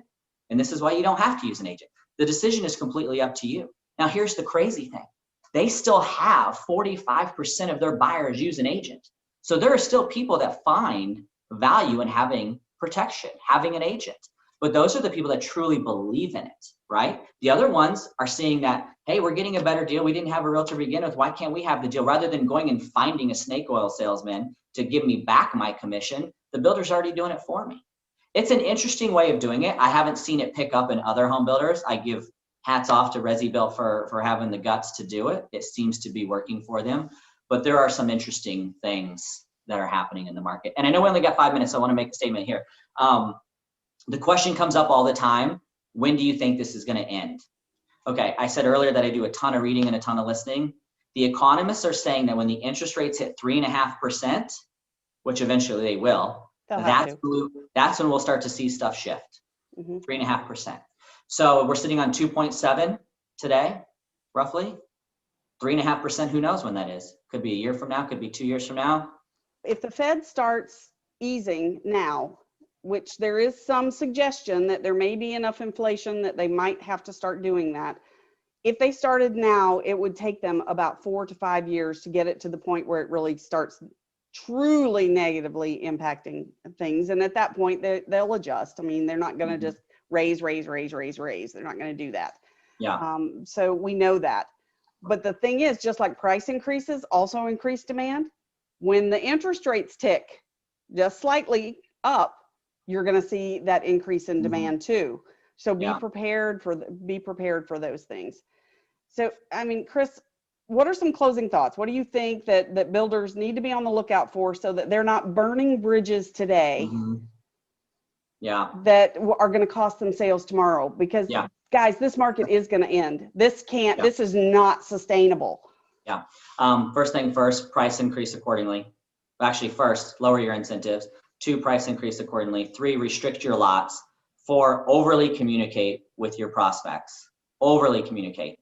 and this is why you don't have to use an agent. The decision is completely up to you. Now, here's the crazy thing. They still have 45% of their buyers use an agent. So there are still people that find value in having protection, having an agent. But those are the people that truly believe in it, right? The other ones are seeing that, hey, we're getting a better deal. We didn't have a realtor to begin with. Why can't we have the deal? Rather than going and finding a snake oil salesman to give me back my commission, the builder's already doing it for me. It's an interesting way of doing it. I haven't seen it pick up in other home builders. I give hats off to ResiBuilt for having the guts to do it. It seems to be working for them, but there are some interesting things that are happening in the market. And I know we only got 5 minutes, so I want to make a statement here. The question comes up all the time: when do you think this is going to end? Okay, I said earlier that I do a ton of reading and a ton of listening. The economists are saying that when the interest rates hit 3.5%, which eventually they will, that's when we'll start to see stuff shift. 3.5%. So we're sitting on 2.7 today, roughly. 3.5%, who knows when that is? Could be a year from now, could be 2 years from now. If the Fed starts easing now, which there is some suggestion that there may be enough inflation that they might have to start doing that. If they started now, it would take them about 4 to 5 years to get it to the point where it really starts truly negatively impacting things. And at that point, they'll adjust. I mean, they're not going to just raise. They're not going to do that. Yeah. So we know that. But the thing is, just like price increases also increase demand, when the interest rates tick just slightly up, you're going to see that increase in demand too. So be prepared for those things. So, I mean, Chris, what are some closing thoughts? What do you think that builders need to be on the lookout for so that they're not burning bridges today that are going to cost them sales tomorrow? Because guys, this market is going to end. This is not sustainable. Yeah. First thing first, price increase accordingly. Actually, first, lower your incentives. 2, price increase accordingly. 3, restrict your lots. 4, overly communicate with your prospects. Overly communicate.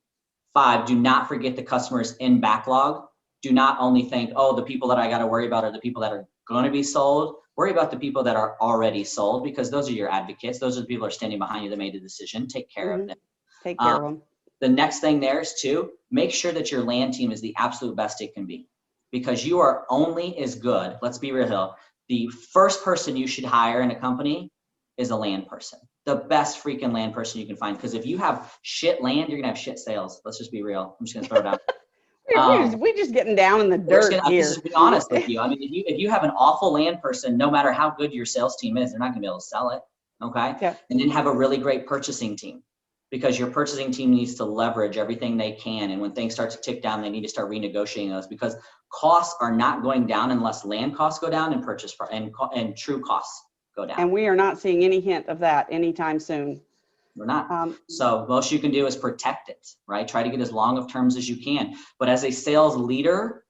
5, do not forget the customers in backlog. Do not only think, oh, the people that I got to worry about are the people that are going to be sold. Worry about the people that are already sold, because those are your advocates. Those are the people that are standing behind you that made the decision. Take care of them. Take care of them. The next thing there is to make sure that your land team is the absolute best it can be, because you are only as good. Let's be real. The first person you should hire in a company is a land person, the best freaking land person you can find. Because if you have shit land, you're gonna have shit sales. Let's just be real. I'm just gonna throw it out. We're just getting down in the dirt here. Just be honest with you. I mean, if you have an awful land person, no matter how good your sales team is, they're not gonna be able to sell it. Okay. Yeah. And then have a really great purchasing team, because your purchasing team needs to leverage everything they can. And when things start to tick down, they need to start renegotiating those, because costs are not going down unless land costs go down and purchase and true costs go down. And we are not seeing any hint of that anytime soon. We're not. So most you can do is protect it, right? Try to get as long of terms as you can. But as a sales leader,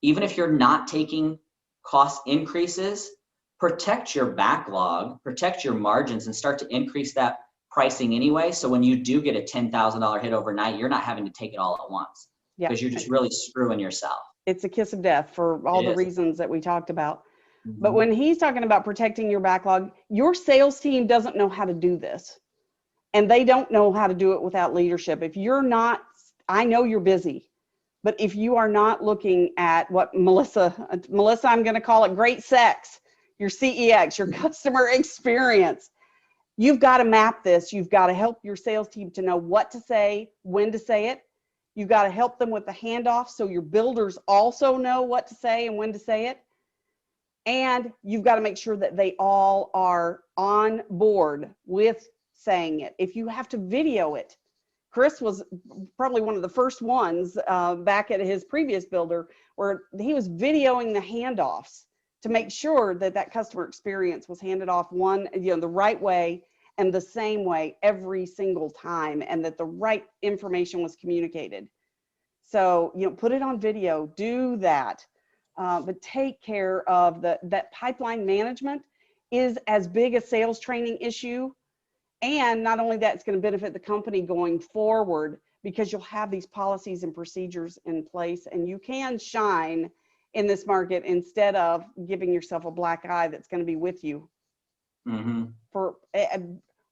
even if you're not taking cost increases, protect your backlog, protect your margins, and start to increase that pricing anyway. So when you do get a $10,000 hit overnight, you're not having to take it all at once, because you're just really screwing yourself. It's a kiss of death for all the reasons that we talked about. But when he's talking about protecting your backlog, your sales team doesn't know how to do this. And they don't know how to do it without leadership. If you're not, I know you're busy, but if you are not looking at what Melissa, I'm going to call it great sex, your CEX, your customer experience, you've got to map this. You've got to help your sales team to know what to say, when to say it. You've got to help them with the handoff so your builders also know what to say and when to say it. And you've got to make sure that they all are on board with saying it. If you have to video it, Chris was probably one of the first ones back at his previous builder where he was videoing the handoffs to make sure that that customer experience was handed off the right way and the same way every single time, and that the right information was communicated. So, put it on video, do that. But take care of that pipeline management is as big a sales training issue. And not only that, it's going to benefit the company going forward, because you'll have these policies and procedures in place, and you can shine in this market instead of giving yourself a black eye that's going to be with you.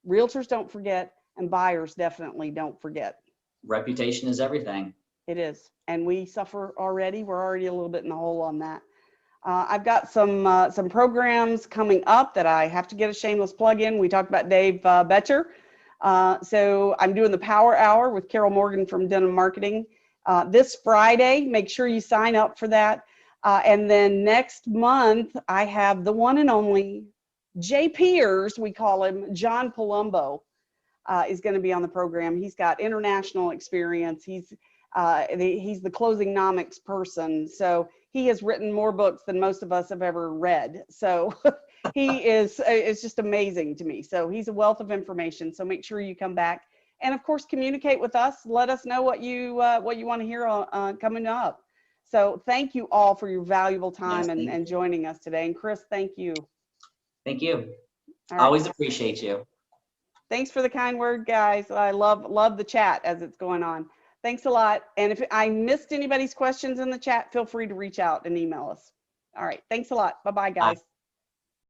Realtors don't forget, and buyers definitely don't forget. Reputation is everything. It is. And we suffer already. We're already a little bit in the hole on that. I've got some programs coming up that I have to get a shameless plug in. We talked about Dave Betcher. So I'm doing the Power Hour with Carol Morgan from Denim Marketing this Friday. Make sure you sign up for that. And then next month, I have the one and only JPers, we call him, John Palumbo. is going to be on the program. He's got international experience. He's the closingnomics person. So he has written more books than most of us have ever read. So it's just amazing to me. So he's a wealth of information. So make sure you come back. And of course, communicate with us. Let us know what you want to hear coming up. So thank you all for your valuable time and joining us today. And Chris, thank you. Thank you. All right. Always appreciate you. Thanks for the kind word, guys. I love the chat as it's going on. Thanks a lot. And if I missed anybody's questions in the chat, feel free to reach out and email us. All right. Thanks a lot. Bye-bye, guys. Bye.